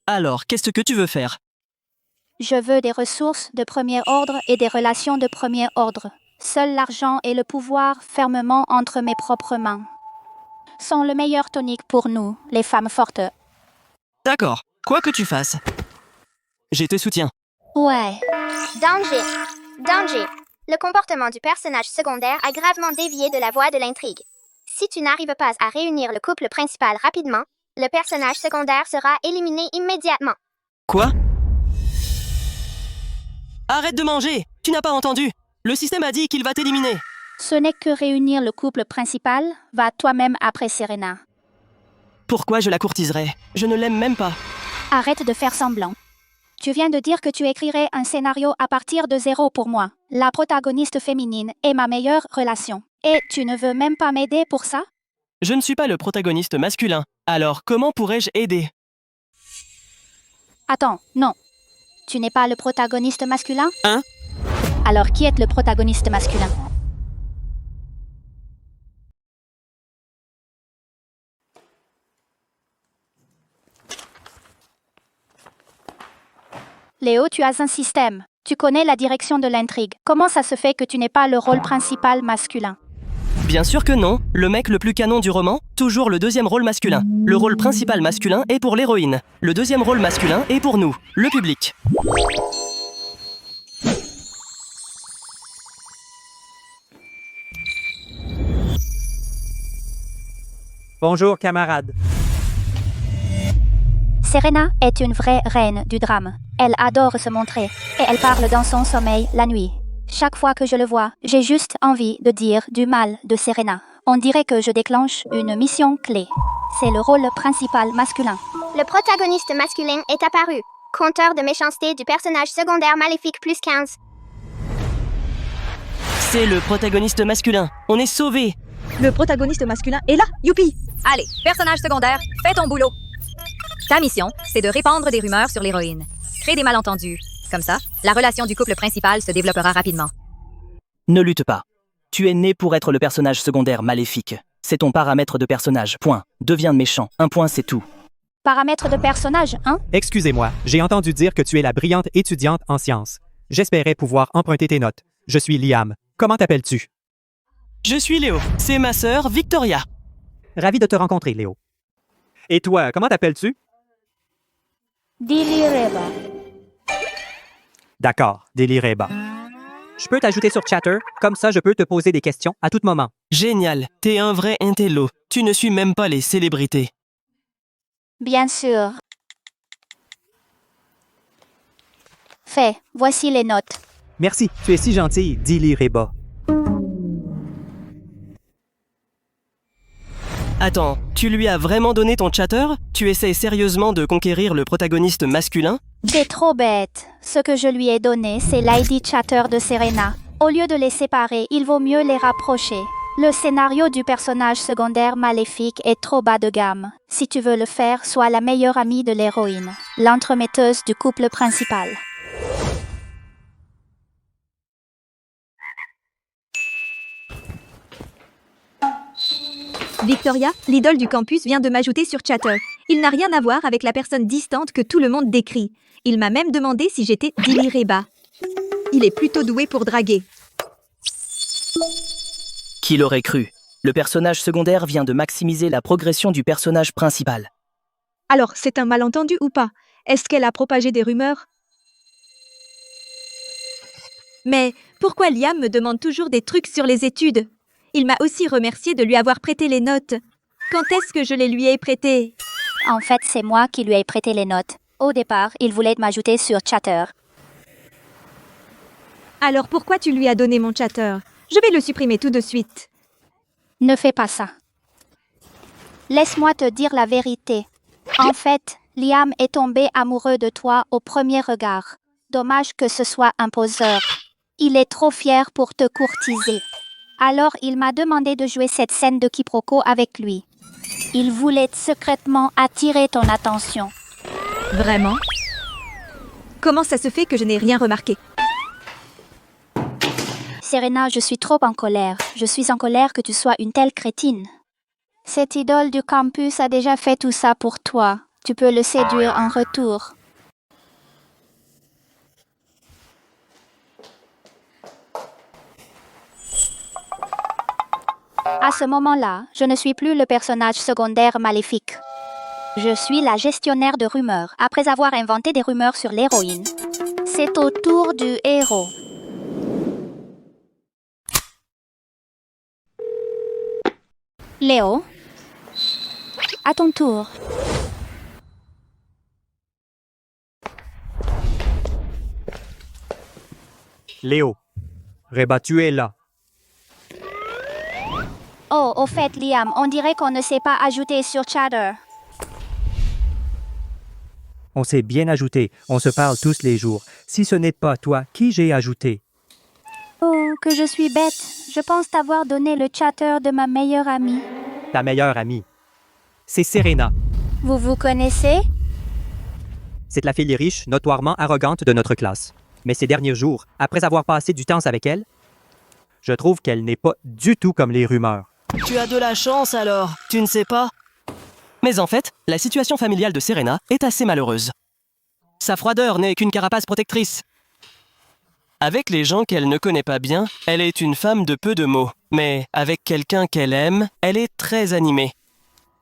Alors, qu'est-ce que tu veux faire? Je veux des ressources de premier ordre et des relations de premier ordre. Seul l'argent et le pouvoir fermement entre mes propres mains sont le meilleur tonique pour nous, les femmes fortes. D'accord, quoi que tu fasses. Je te soutiens. Ouais. Danger. Danger. Le comportement du personnage secondaire a gravement dévié de la voie de l'intrigue. Si tu n'arrives pas à réunir le couple principal rapidement, le personnage secondaire sera éliminé immédiatement. Quoi? Arrête de manger! Tu n'as pas entendu! Le système a dit qu'il va t'éliminer! Ce n'est que réunir le couple principal. Va toi-même après Serena. Pourquoi je la courtiserais? Je ne l'aime même pas. Arrête de faire semblant. Tu viens de dire que tu écrirais un scénario à partir de zéro pour moi. La protagoniste féminine est ma meilleure relation. Et tu ne veux même pas m'aider pour ça? Je ne suis pas le protagoniste masculin. Alors comment pourrais-je aider? Attends, non. Tu n'es pas le protagoniste masculin? Hein? Alors qui est le protagoniste masculin? Léo, tu as un système. Tu connais la direction de l'intrigue. Comment ça se fait que tu n'es pas le rôle principal masculin? Bien sûr que non. Le mec le plus canon du roman, toujours le deuxième rôle masculin. Le rôle principal masculin est pour l'héroïne. Le deuxième rôle masculin est pour nous, le public. Bonjour, camarade. Serena est une vraie reine du drame. Elle adore se montrer et elle parle dans son sommeil la nuit. Chaque fois que je le vois, j'ai juste envie de dire du mal de Serena. On dirait que je déclenche une mission clé. C'est le rôle principal masculin. Le protagoniste masculin est apparu. Compteur de méchanceté du personnage secondaire maléfique plus 15. C'est le protagoniste masculin. On est sauvés. Le protagoniste masculin est là, youpi! Allez, personnage secondaire, fais ton boulot. Ta mission, c'est de répandre des rumeurs sur l'héroïne. Créer des malentendus. Comme ça, la relation du couple principal se développera rapidement. Ne lutte pas. Tu es né pour être le personnage secondaire maléfique. C'est ton paramètre de personnage. Point. Deviens méchant. Un point, c'est tout. Paramètres de personnage, hein? Excusez-moi, j'ai entendu dire que tu es la brillante étudiante en sciences. J'espérais pouvoir emprunter tes notes. Je suis Liam. Comment t'appelles-tu? Je suis Léo. C'est ma sœur Victoria. Ravi de te rencontrer, Léo. Et toi, comment t'appelles-tu? Dilireba. D'accord, Delireba. Je peux t'ajouter sur Chatter, comme ça je peux te poser des questions à tout moment. Génial. T'es un vrai intello. Tu ne suis même pas les célébrités. Bien sûr. Fait, voici les notes. Merci, tu es si gentille, Delireba. Attends, tu lui as vraiment donné ton chatter? Tu essaies sérieusement de conquérir le protagoniste masculin? C'est trop bête. Ce que je lui ai donné, c'est l'ID chatter de Serena. Au lieu de les séparer, il vaut mieux les rapprocher. Le scénario du personnage secondaire maléfique est trop bas de gamme. Si tu veux le faire, sois la meilleure amie de l'héroïne, l'entremetteuse du couple principal. Victoria, l'idole du campus, vient de m'ajouter sur Chatter. Il n'a rien à voir avec la personne distante que tout le monde décrit. Il m'a même demandé si j'étais Dilireba. Il est plutôt doué pour draguer. Qui l'aurait cru? Le personnage secondaire vient de maximiser la progression du personnage principal. Alors, c'est un malentendu ou pas? Est-ce qu'elle a propagé des rumeurs? Mais pourquoi Liam me demande toujours des trucs sur les études? Il m'a aussi remercié de lui avoir prêté les notes. Quand est-ce que je les lui ai prêtées? En fait, c'est moi qui lui ai prêté les notes. Au départ, il voulait m'ajouter sur Chatter. Alors pourquoi tu lui as donné mon Chatter? Je vais le supprimer tout de suite. Ne fais pas ça. Laisse-moi te dire la vérité. En fait, Liam est tombé amoureux de toi au premier regard. Dommage que ce soit un poseur. Il est trop fier pour te courtiser. Alors il m'a demandé de jouer cette scène de quiproquo avec lui. Il voulait secrètement attirer ton attention. Vraiment? Comment ça se fait que je n'ai rien remarqué? Serena, je suis trop en colère. Je suis en colère que tu sois une telle crétine. Cette idole du campus a déjà fait tout ça pour toi. Tu peux le séduire en retour. À ce moment-là, je ne suis plus le personnage secondaire maléfique. Je suis la gestionnaire de rumeurs, après avoir inventé des rumeurs sur l'héroïne. C'est au tour du héros. Léo, à ton tour. Léo, Reba, tu es là. Oh, au fait, Liam, on dirait qu'on ne s'est pas ajouté sur Chatter. On s'est bien ajouté. On se parle tous les jours. Si ce n'est pas toi, qui j'ai ajouté? Oh, que je suis bête. Je pense t'avoir donné le Chatter de ma meilleure amie. Ta meilleure amie. C'est Serena. Vous vous connaissez? C'est la fille riche, notoirement arrogante de notre classe. Mais ces derniers jours, après avoir passé du temps avec elle, je trouve qu'elle n'est pas du tout comme les rumeurs. Tu as de la chance alors, tu ne sais pas? Mais en fait, la situation familiale de Serena est assez malheureuse. Sa froideur n'est qu'une carapace protectrice. Avec les gens qu'elle ne connaît pas bien, elle est une femme de peu de mots. Mais avec quelqu'un qu'elle aime, elle est très animée.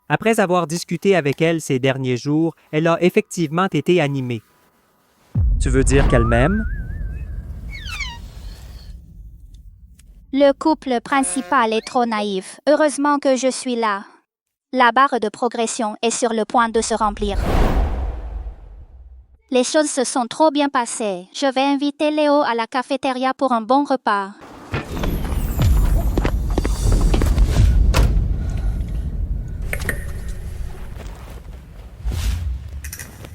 Après avoir discuté avec elle ces derniers jours, elle a effectivement été animée. Tu veux dire qu'elle m'aime? Le couple principal est trop naïf. Heureusement que je suis là. La barre de progression est sur le point de se remplir. Les choses se sont trop bien passées. Je vais inviter Léo à la cafétéria pour un bon repas.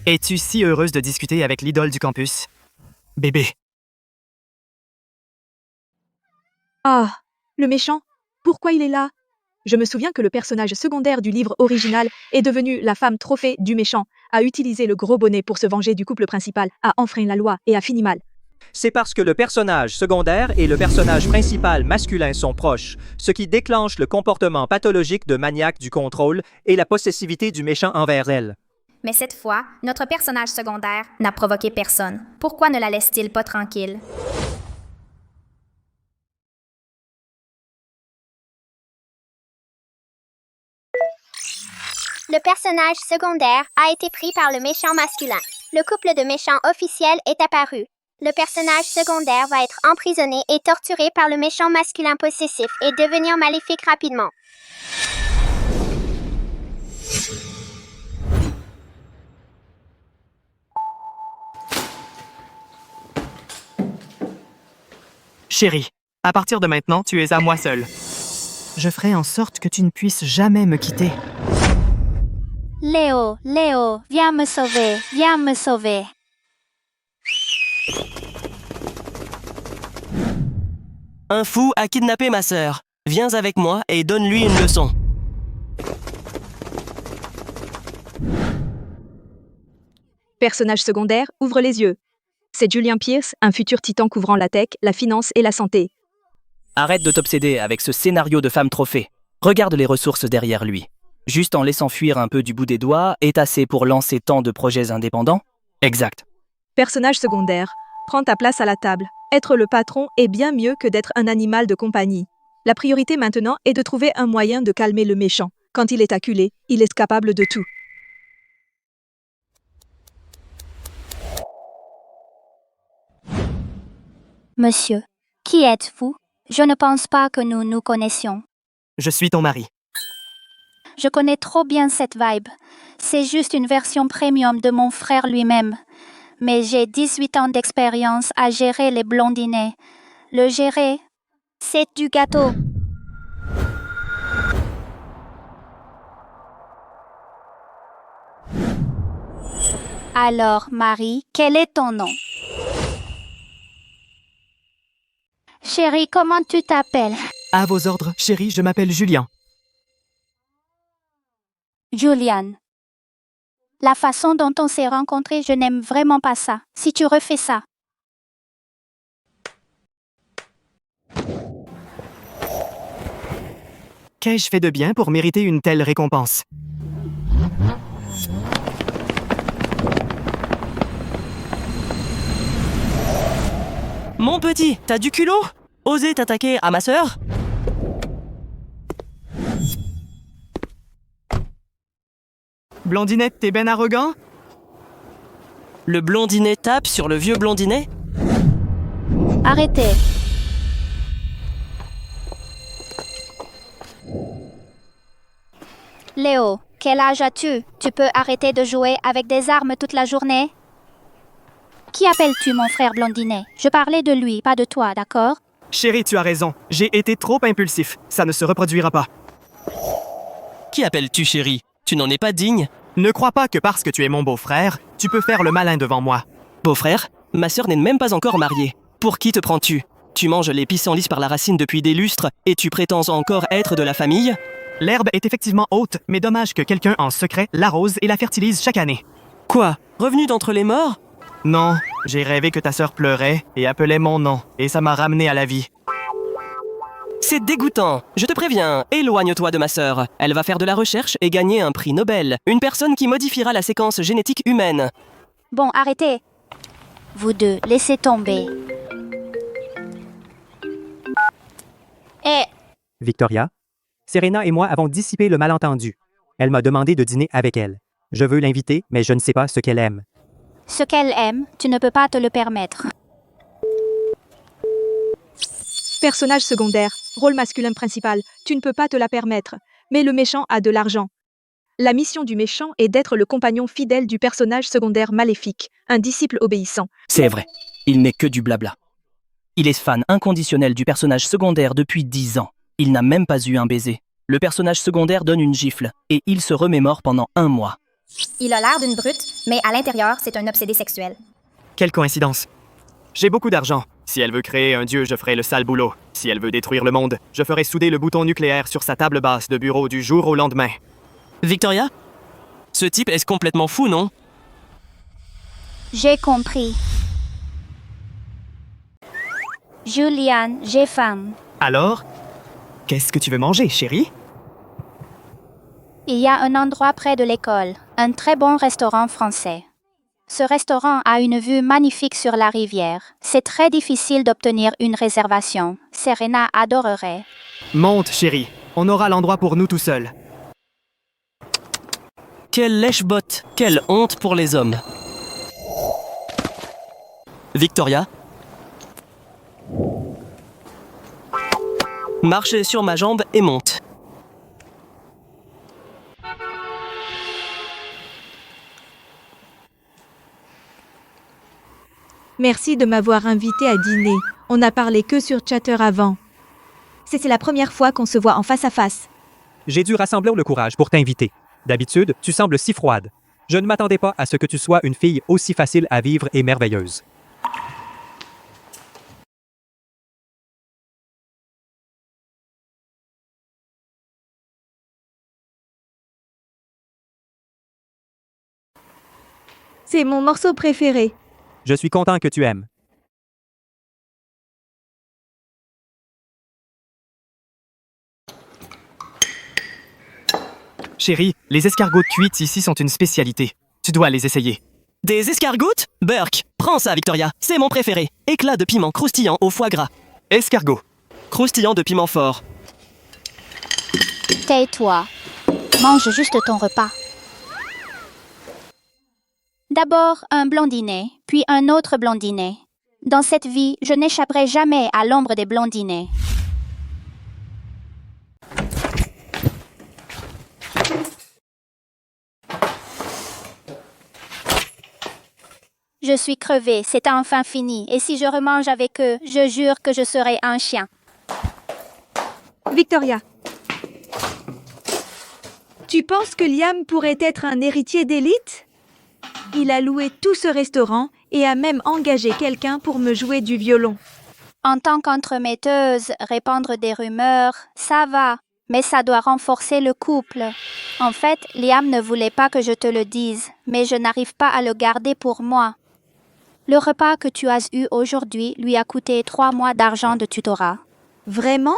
Es-tu si heureuse de discuter avec l'idole du campus? Bébé. Ah, le méchant. Pourquoi il est là? Je me souviens que le personnage secondaire du livre original est devenu la femme trophée du méchant, a utilisé le gros bonnet pour se venger du couple principal, a enfreint la loi et a fini mal. C'est parce que le personnage secondaire et le personnage principal masculin sont proches, ce qui déclenche le comportement pathologique de maniaque du contrôle et la possessivité du méchant envers elle. Mais cette fois, notre personnage secondaire n'a provoqué personne. Pourquoi ne la laisse-t-il pas tranquille? Le personnage secondaire a été pris par le méchant masculin. Le couple de méchants officiels est apparu. Le personnage secondaire va être emprisonné et torturé par le méchant masculin possessif et devenir maléfique rapidement. Chérie, à partir de maintenant, tu es à moi seule. Je ferai en sorte que tu ne puisses jamais me quitter. Léo, viens me sauver, viens me sauver. Un fou a kidnappé ma sœur. Viens avec moi et donne-lui une leçon. Personnage secondaire, ouvre les yeux. C'est Julian Pierce, un futur titan couvrant la tech, la finance et la santé. Arrête de t'obséder avec ce scénario de femme trophée. Regarde les ressources derrière lui. Juste en laissant fuir un peu du bout des doigts est assez pour lancer tant de projets indépendants? Exact. Personnage secondaire, prends ta place à la table. Être le patron est bien mieux que d'être un animal de compagnie. La priorité maintenant est de trouver un moyen de calmer le méchant. Quand il est acculé, il est capable de tout. Monsieur, qui êtes-vous? Je ne pense pas que nous nous connaissions. Je suis ton mari. Je connais trop bien cette vibe. C'est juste une version premium de mon frère lui-même. Mais j'ai 18 ans d'expérience à gérer les blondinets. Le gérer, c'est du gâteau. Alors, Marie, quel est ton nom? Chérie, comment tu t'appelles? À vos ordres, chérie, je m'appelle Julien. Julian. La façon dont on s'est rencontrés, je n'aime vraiment pas ça. Si tu refais ça. Qu'ai-je fait de bien pour mériter une telle récompense? Mon petit, t'as du culot? Oser t'attaquer à ma sœur? Blondinette, t'es ben arrogant? Le blondinet tape sur le vieux blondinet? Arrêtez. Léo, quel âge as-tu? Tu peux arrêter de jouer avec des armes toute la journée? Qui appelles-tu mon frère blondinet? Je parlais de lui, pas de toi, d'accord? Chérie, tu as raison. J'ai été trop impulsif. Ça ne se reproduira pas. Qui appelles-tu chérie? Tu n'en es pas digne? Ne crois pas que parce que tu es mon beau-frère, tu peux faire le malin devant moi. Beau-frère? Ma sœur n'est même pas encore mariée. Pour qui te prends-tu? Tu manges les pissenlits par la racine depuis des lustres et tu prétends encore être de la famille? L'herbe est effectivement haute, mais dommage que quelqu'un en secret l'arrose et la fertilise chaque année. Quoi? Revenu d'entre les morts? Non, j'ai rêvé que ta sœur pleurait et appelait mon nom, et ça m'a ramené à la vie. C'est dégoûtant. Je te préviens, éloigne-toi de ma sœur. Elle va faire de la recherche et gagner un prix Nobel. Une personne qui modifiera la séquence génétique humaine. Bon, arrêtez. Vous deux, laissez tomber. Victoria, Serena et moi avons dissipé le malentendu. Elle m'a demandé de dîner avec elle. Je veux l'inviter, mais je ne sais pas ce qu'elle aime. Ce qu'elle aime, tu ne peux pas te le permettre. Personnage secondaire, rôle masculin principal, tu ne peux pas te la permettre. Mais le méchant a de l'argent. La mission du méchant est d'être le compagnon fidèle du personnage secondaire maléfique, un disciple obéissant. C'est vrai, il n'est que du blabla. Il est fan inconditionnel du personnage secondaire depuis 10 ans. Il n'a même pas eu un baiser. Le personnage secondaire donne une gifle, et il se remémore pendant 1 mois. Il a l'air d'une brute, mais à l'intérieur, c'est un obsédé sexuel. Quelle coïncidence. J'ai beaucoup d'argent. Si elle veut créer un dieu, je ferai le sale boulot. Si elle veut détruire le monde, je ferai souder le bouton nucléaire sur sa table basse de bureau du jour au lendemain. Victoria? Ce type est complètement fou, non? J'ai compris. Julian, j'ai faim. Alors, qu'est-ce que tu veux manger, chérie? Il y a un endroit près de l'école, un très bon restaurant français. Ce restaurant a une vue magnifique sur la rivière. C'est très difficile d'obtenir une réservation. Serena adorerait. Monte, chérie. On aura l'endroit pour nous tout seuls. Quelle lèche-botte, quelle honte pour les hommes. Victoria? Marche sur ma jambe et monte. Merci de m'avoir invité à dîner. On n'a parlé que sur Chatter avant. C'est la première fois qu'on se voit en face à face. J'ai dû rassembler le courage pour t'inviter. D'habitude, tu sembles si froide. Je ne m'attendais pas à ce que tu sois une fille aussi facile à vivre et merveilleuse. C'est mon morceau préféré. Je suis content que tu aimes. Chérie, les escargots cuites ici sont une spécialité. Tu dois les essayer. Des escargoutes? Burke, prends ça, Victoria. C'est mon préféré. Éclat de piment croustillant au foie gras. Escargot. Croustillant de piment fort. Tais-toi. Mange juste ton repas. D'abord un blondinet, puis un autre blondinet. Dans cette vie, je n'échapperai jamais à l'ombre des blondinets. Je suis crevée, c'est enfin fini, et si je remange avec eux, je jure que je serai un chien. Victoria. Tu penses que Liam pourrait être un héritier d'élite? Il a loué tout ce restaurant et a même engagé quelqu'un pour me jouer du violon. En tant qu'entremetteuse, répandre des rumeurs, ça va, mais ça doit renforcer le couple. En fait, Liam ne voulait pas que je te le dise, mais je n'arrive pas à le garder pour moi. Le repas que tu as eu aujourd'hui lui a coûté 3 mois d'argent de tutorat. Vraiment?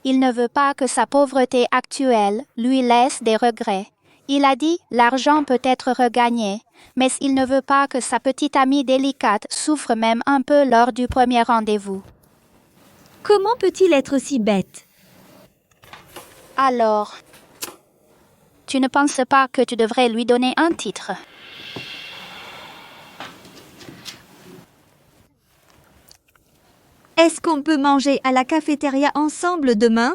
Il ne veut pas que sa pauvreté actuelle lui laisse des regrets. Il a dit l'argent peut être regagné, mais il ne veut pas que sa petite amie délicate souffre même un peu lors du premier rendez-vous. Comment peut-il être si bête? Alors, tu ne penses pas que tu devrais lui donner un titre? Est-ce qu'on peut manger à la cafétéria ensemble demain?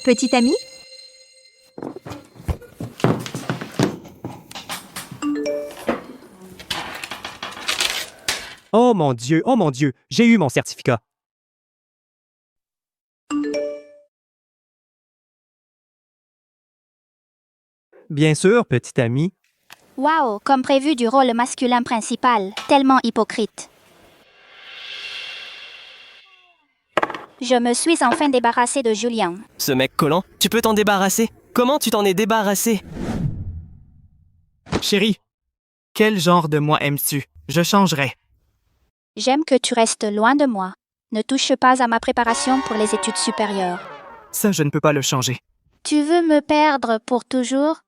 Petite amie? Oh mon Dieu, j'ai eu mon certificat. Bien sûr, petite amie. Wow, comme prévu du rôle masculin principal, tellement hypocrite. Je me suis enfin débarrassée de Julien. Ce mec collant, tu peux t'en débarrasser? Comment tu t'en es débarrassé? Chérie, quel genre de moi aimes-tu? Je changerai. J'aime que tu restes loin de moi. Ne touche pas à ma préparation pour les études supérieures. Ça, je ne peux pas le changer. Tu veux me perdre pour toujours?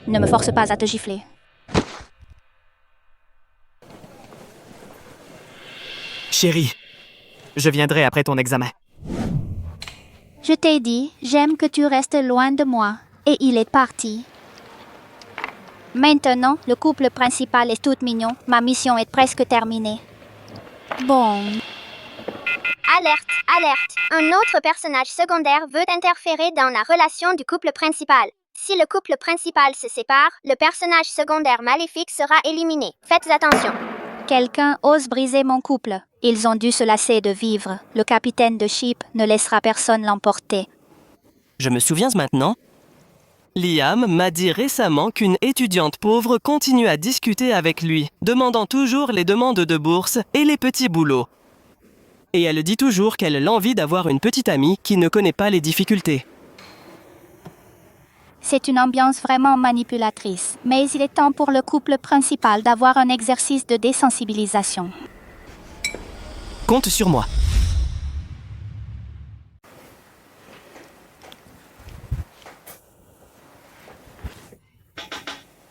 Ne me force pas à te gifler. Chérie, je viendrai après ton examen. Je t'ai dit, j'aime que tu restes loin de moi. Et il est parti. Maintenant, le couple principal est tout mignon. Ma mission est presque terminée. Bon. Alerte, alerte. Un autre personnage secondaire veut interférer dans la relation du couple principal. Si le couple principal se sépare, le personnage secondaire maléfique sera éliminé. Faites attention. Quelqu'un ose briser mon couple. Ils ont dû se lasser de vivre. Le capitaine de ship ne laissera personne l'emporter. Je me souviens maintenant. Liam m'a dit récemment qu'une étudiante pauvre continue à discuter avec lui, demandant toujours les demandes de bourse et les petits boulots. Et elle dit toujours qu'elle a l'envie d'avoir une petite amie qui ne connaît pas les difficultés. C'est une ambiance vraiment manipulatrice, mais il est temps pour le couple principal d'avoir un exercice de désensibilisation. Compte sur moi.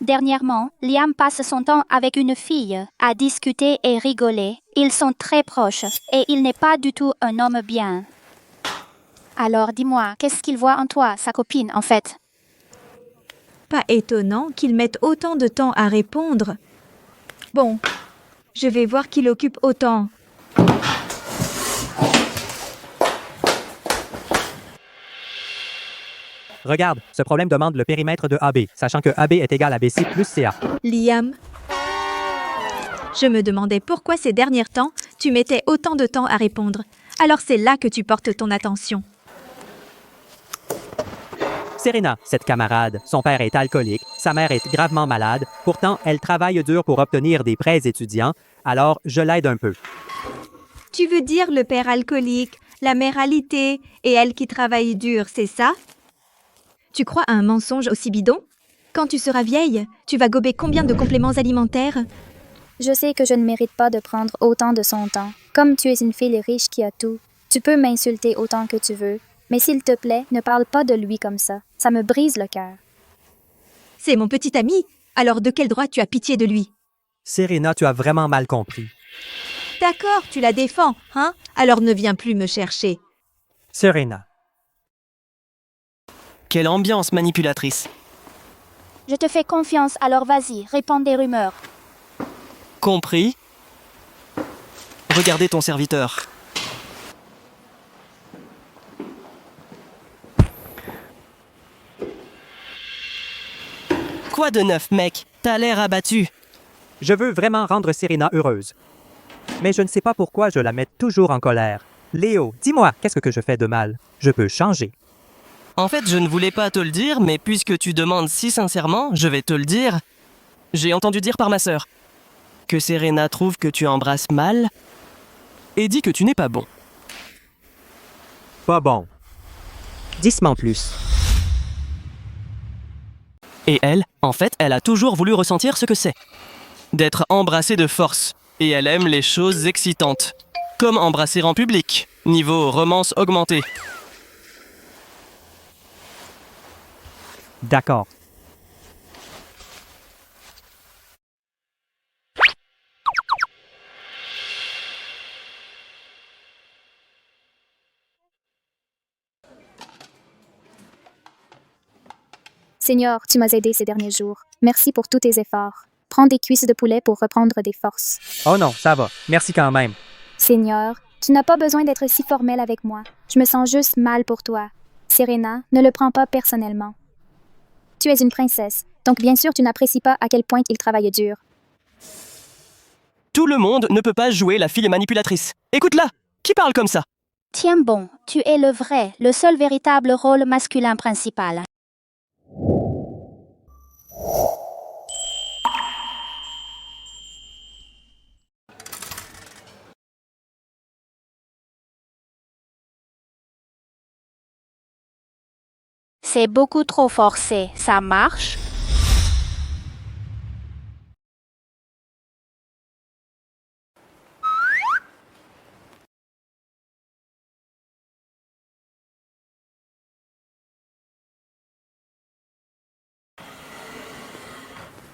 Dernièrement, Liam passe son temps avec une fille, à discuter et rigoler. Ils sont très proches, et il n'est pas du tout un homme bien. Alors dis-moi, qu'est-ce qu'il voit en toi, sa copine, en fait? Pas étonnant qu'il mette autant de temps à répondre. Bon, je vais voir qu'il occupe autant. Regarde, ce problème demande le périmètre de AB, sachant que AB est égal à BC plus CA. Liam, je me demandais pourquoi ces derniers temps, tu mettais autant de temps à répondre. Alors c'est là que tu portes ton attention. Serena, cette camarade, son père est alcoolique, sa mère est gravement malade, pourtant elle travaille dur pour obtenir des prêts étudiants, alors je l'aide un peu. Tu veux dire le père alcoolique, la mère alitée et elle qui travaille dur, c'est ça? Tu crois à un mensonge aussi bidon? Quand tu seras vieille, tu vas gober combien de compléments alimentaires? Je sais que je ne mérite pas de prendre autant de son temps. Comme tu es une fille riche qui a tout, tu peux m'insulter autant que tu veux. Mais s'il te plaît, ne parle pas de lui comme ça. Ça me brise le cœur. C'est mon petit ami. Alors de quel droit tu as pitié de lui? Serena, tu as vraiment mal compris. D'accord, tu la défends, hein? Alors ne viens plus me chercher. Serena. Quelle ambiance manipulatrice. Je te fais confiance, alors vas-y, répands des rumeurs. Compris. Regardez ton serviteur. Quoi de neuf, mec? T'as l'air abattu. Je veux vraiment rendre Serena heureuse. Mais je ne sais pas pourquoi je la mets toujours en colère. Léo, dis-moi, qu'est-ce que je fais de mal? Je peux changer. En fait, je ne voulais pas te le dire, mais puisque tu demandes si sincèrement, je vais te le dire. J'ai entendu dire par ma sœur que Serena trouve que tu embrasses mal et dit que tu n'es pas bon. Pas bon. Dis-moi plus. Et elle, en fait, elle a toujours voulu ressentir ce que c'est. D'être embrassée de force. Et elle aime les choses excitantes. Comme embrasser en public. Niveau romance augmenté. D'accord. Seigneur, tu m'as aidé ces derniers jours. Merci pour tous tes efforts. Prends des cuisses de poulet pour reprendre des forces. Oh non, ça va. Merci quand même. Seigneur, tu n'as pas besoin d'être si formel avec moi. Je me sens juste mal pour toi. Serena, ne le prends pas personnellement. Tu es une princesse, donc bien sûr tu n'apprécies pas à quel point il travaille dur. Tout le monde ne peut pas jouer la fille manipulatrice. Écoute-la! Qui parle comme ça? Tiens bon, tu es le vrai, le seul véritable rôle masculin principal. C'est beaucoup trop forcé, ça marche?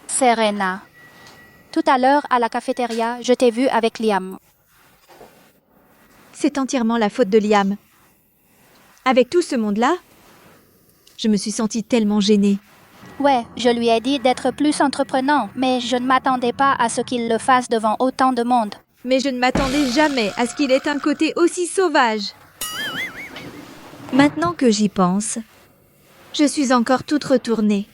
Serena. Tout à l'heure, à la cafétéria, je t'ai vu avec Liam. C'est entièrement la faute de Liam. Avec tout ce monde-là, je me suis sentie tellement gênée. Ouais, je lui ai dit d'être plus entreprenant, mais je ne m'attendais pas à ce qu'il le fasse devant autant de monde. Mais je ne m'attendais jamais à ce qu'il ait un côté aussi sauvage. Maintenant que j'y pense, je suis encore toute retournée.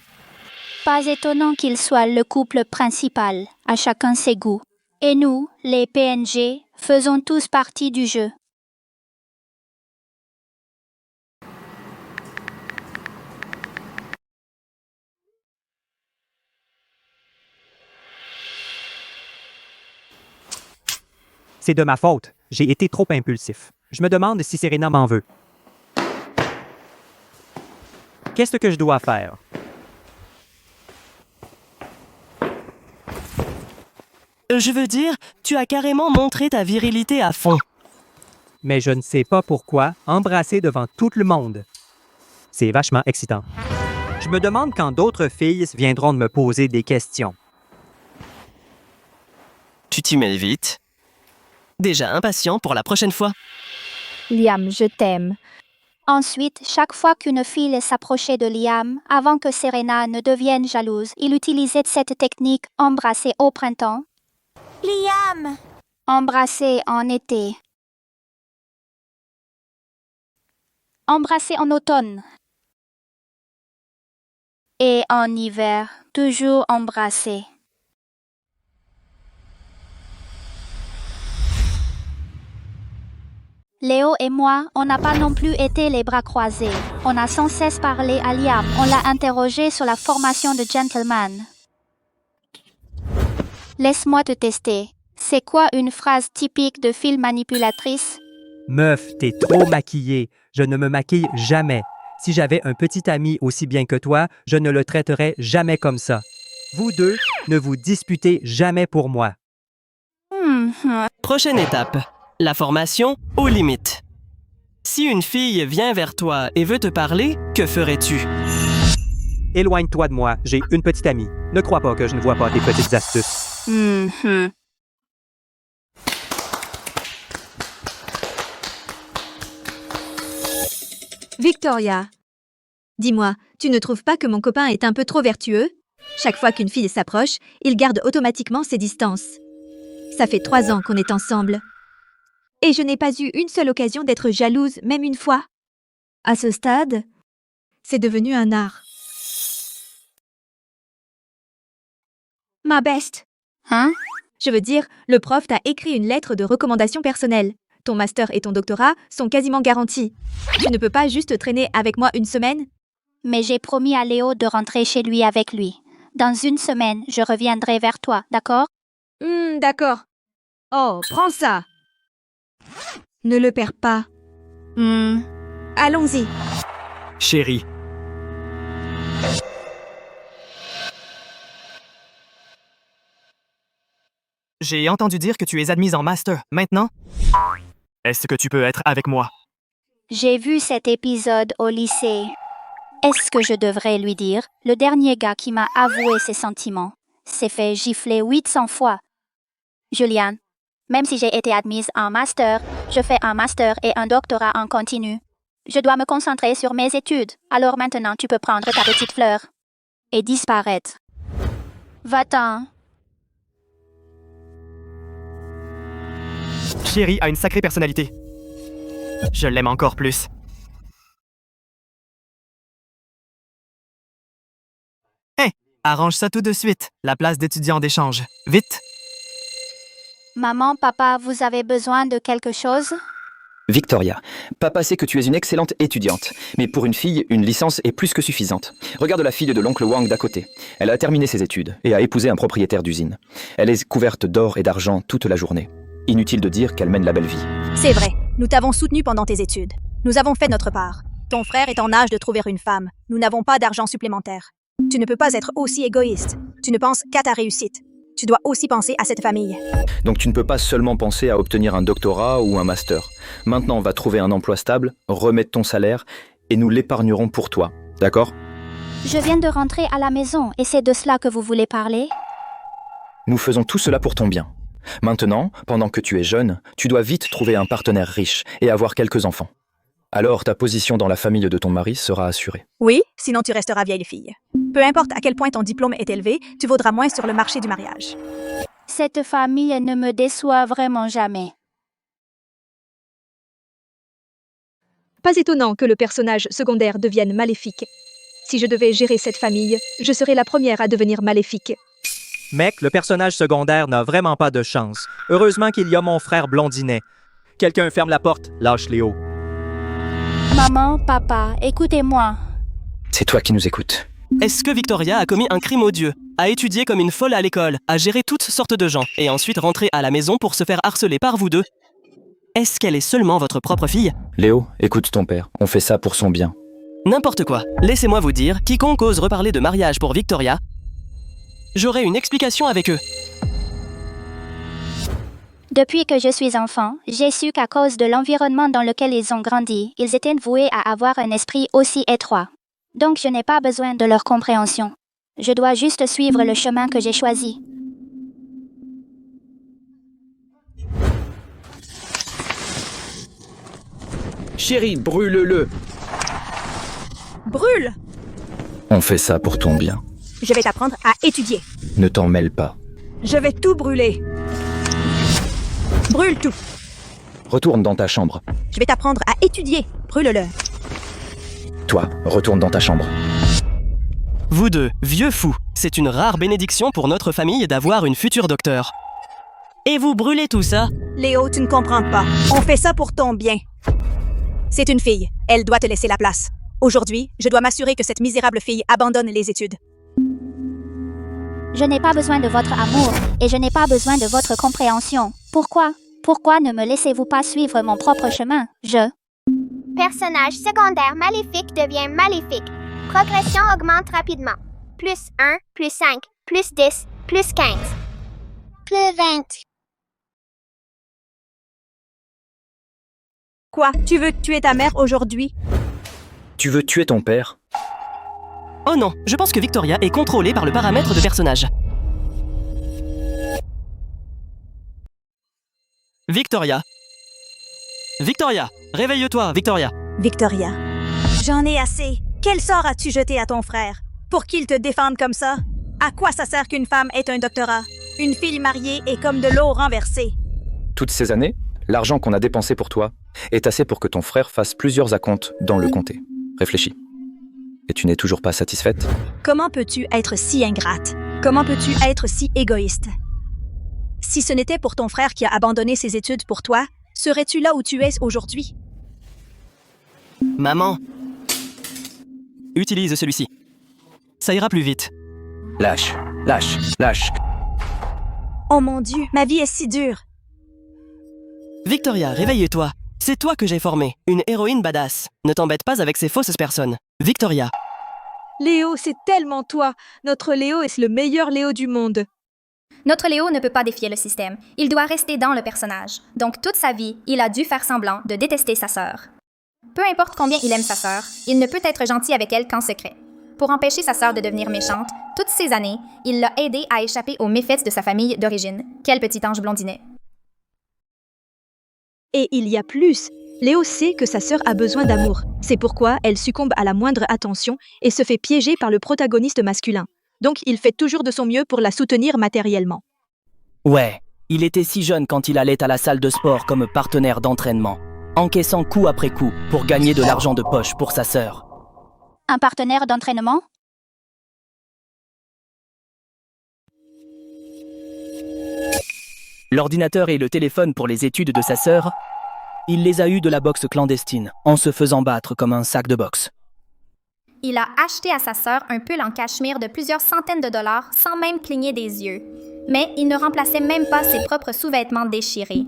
Pas étonnant qu'il soit le couple principal, à chacun ses goûts. Et nous, les PNG, faisons tous partie du jeu. C'est de ma faute. J'ai été trop impulsif. Je me demande si Serena m'en veut. Qu'est-ce que je dois faire? Je veux dire, tu as carrément montré ta virilité à fond. Mais je ne sais pas pourquoi embrasser devant tout le monde. C'est vachement excitant. Je me demande quand d'autres filles viendront de me poser des questions. Tu t'y mets vite. Déjà impatient pour la prochaine fois. Liam, je t'aime. Ensuite, chaque fois qu'une fille s'approchait de Liam, avant que Serena ne devienne jalouse, il utilisait cette technique embrasser au printemps, Liam! embrasser en été, embrasser en automne et en hiver, toujours embrasser. Léo et moi, on n'a pas non plus été les bras croisés. On a sans cesse parlé à Liam. On l'a interrogé sur la formation de gentleman. Laisse-moi te tester. C'est quoi une phrase typique de fille manipulatrice? Meuf, t'es trop maquillée. Je ne me maquille jamais. Si j'avais un petit ami aussi bien que toi, je ne le traiterais jamais comme ça. Vous deux, ne vous disputez jamais pour moi. Prochaine étape. La formation aux limites. Si une fille vient vers toi et veut te parler, que ferais-tu? Éloigne-toi de moi, j'ai une petite amie. Ne crois pas que je ne vois pas tes petites astuces. Victoria, dis-moi, tu ne trouves pas que mon copain est un peu trop vertueux? Chaque fois qu'une fille s'approche, il garde automatiquement ses distances. Ça fait 3 ans qu'on est ensemble. Et je n'ai pas eu une seule occasion d'être jalouse, même une fois. À ce stade, c'est devenu un art. Ma best. Hein? Je veux dire, le prof t'a écrit une lettre de recommandation personnelle. Ton master et ton doctorat sont quasiment garantis. Tu ne peux pas juste traîner avec moi une semaine? Mais j'ai promis à Léo de rentrer chez lui avec lui. Dans une semaine, je reviendrai vers toi, d'accord? D'accord. Oh, prends ça. Ne le perds pas. Allons-y. Chérie. J'ai entendu dire que tu es admise en master. Maintenant, est-ce que tu peux être avec moi? J'ai vu cet épisode au lycée. Est-ce que je devrais lui dire? Le dernier gars qui m'a avoué ses sentiments s'est fait gifler 800 fois. Julian, même si j'ai été admise en master, je fais un master et un doctorat en continu. Je dois me concentrer sur mes études. Alors maintenant, tu peux prendre ta petite fleur et disparaître. Va-t'en. Chérie a une sacrée personnalité. Je l'aime encore plus. Hé, arrange ça tout de suite. La place d'étudiant d'échange. Vite. Maman, papa, vous avez besoin de quelque chose? Victoria, papa sait que tu es une excellente étudiante, mais pour une fille, une licence est plus que suffisante. Regarde la fille de l'oncle Wang d'à côté. Elle a terminé ses études et a épousé un propriétaire d'usine. Elle est couverte d'or et d'argent toute la journée. Inutile de dire qu'elle mène la belle vie. C'est vrai, nous t'avons soutenu pendant tes études. Nous avons fait notre part. Ton frère est en âge de trouver une femme. Nous n'avons pas d'argent supplémentaire. Tu ne peux pas être aussi égoïste. Tu ne penses qu'à ta réussite. Tu dois aussi penser à cette famille. Donc tu ne peux pas seulement penser à obtenir un doctorat ou un master. Maintenant, on va trouver un emploi stable, remettre ton salaire, et nous l'épargnerons pour toi. D'accord? Je viens de rentrer à la maison et c'est de cela que vous voulez parler? Nous faisons tout cela pour ton bien. Maintenant, pendant que tu es jeune, tu dois vite trouver un partenaire riche et avoir quelques enfants. Alors ta position dans la famille de ton mari sera assurée. Oui, sinon tu resteras vieille fille. Peu importe à quel point ton diplôme est élevé, tu vaudras moins sur le marché du mariage. Cette famille ne me déçoit vraiment jamais. Pas étonnant que le personnage secondaire devienne maléfique. Si je devais gérer cette famille, je serais la première à devenir maléfique. Mec, le personnage secondaire n'a vraiment pas de chance. Heureusement qu'il y a mon frère Blondinet. Quelqu'un ferme la porte, lâche Léo. Maman, papa, écoutez-moi. C'est toi qui nous écoutes. Est-ce que Victoria a commis un crime odieux, a étudié comme une folle à l'école, a géré toutes sortes de gens, et ensuite rentré à la maison pour se faire harceler par vous deux? Est-ce qu'elle est seulement votre propre fille? Léo, écoute ton père. On fait ça pour son bien. N'importe quoi. Laissez-moi vous dire, quiconque ose reparler de mariage pour Victoria, j'aurai une explication avec eux. Depuis que je suis enfant, j'ai su qu'à cause de l'environnement dans lequel ils ont grandi, ils étaient voués à avoir un esprit aussi étroit. Donc je n'ai pas besoin de leur compréhension. Je dois juste suivre le chemin que j'ai choisi. Chérie, brûle-le. Brûle! On fait ça pour ton bien. Je vais t'apprendre à étudier. Ne t'en mêle pas. Je vais tout brûler. Brûle tout. Retourne dans ta chambre. Je vais t'apprendre à étudier. Brûle-le. Toi, retourne dans ta chambre. Vous deux, vieux fous, c'est une rare bénédiction pour notre famille d'avoir une future docteure. Et vous brûlez tout ça? Léo, tu ne comprends pas. On fait ça pour ton bien. C'est une fille. Elle doit te laisser la place. Aujourd'hui, je dois m'assurer que cette misérable fille abandonne les études. Je n'ai pas besoin de votre amour et je n'ai pas besoin de votre compréhension. Pourquoi? Pourquoi ne me laissez-vous pas suivre mon propre chemin? Personnage secondaire maléfique devient maléfique. Progression augmente rapidement. Plus 1, plus 5, plus 10, plus 15. Plus 20. Quoi? Tu veux tuer ta mère aujourd'hui? Tu veux tuer ton père? Oh non, je pense que Victoria est contrôlée par le paramètre de personnage. Victoria. Victoria, réveille-toi, Victoria. Victoria, j'en ai assez. Quel sort as-tu jeté à ton frère? Pour qu'il te défende comme ça? À quoi ça sert qu'une femme ait un doctorat? Une fille mariée est comme de l'eau renversée. Toutes ces années, l'argent qu'on a dépensé pour toi est assez pour que ton frère fasse plusieurs acomptes dans le comté. Réfléchis. Et tu n'es toujours pas satisfaite? Comment peux-tu être si ingrate? Comment peux-tu être si égoïste? Si ce n'était pour ton frère qui a abandonné ses études pour toi, serais-tu là où tu es aujourd'hui? Maman. Utilise celui-ci. Ça ira plus vite. Lâche, lâche, lâche. Oh mon Dieu, ma vie est si dure. Victoria, réveille-toi. C'est toi que j'ai formée, une héroïne badass. Ne t'embête pas avec ces fausses personnes. Victoria. Léo, c'est tellement toi. Notre Léo est le meilleur Léo du monde. Notre Léo ne peut pas défier le système. Il doit rester dans le personnage. Donc toute sa vie, il a dû faire semblant de détester sa sœur. Peu importe combien il aime sa sœur, il ne peut être gentil avec elle qu'en secret. Pour empêcher sa sœur de devenir méchante, toutes ces années, il l'a aidée à échapper aux méfaits de sa famille d'origine. Quel petit ange blondinet. Et il y a plus. Léo sait que sa sœur a besoin d'amour. C'est pourquoi elle succombe à la moindre attention et se fait piéger par le protagoniste masculin. Donc il fait toujours de son mieux pour la soutenir matériellement. Ouais, il était si jeune quand il allait à la salle de sport comme partenaire d'entraînement, encaissant coup après coup pour gagner de l'argent de poche pour sa sœur. Un partenaire d'entraînement? L'ordinateur et le téléphone pour les études de sa sœur, il les a eus de la boxe clandestine, en se faisant battre comme un sac de boxe. Il a acheté à sa sœur un pull en cachemire de plusieurs centaines de dollars sans même cligner des yeux. Mais il ne remplaçait même pas ses propres sous-vêtements déchirés.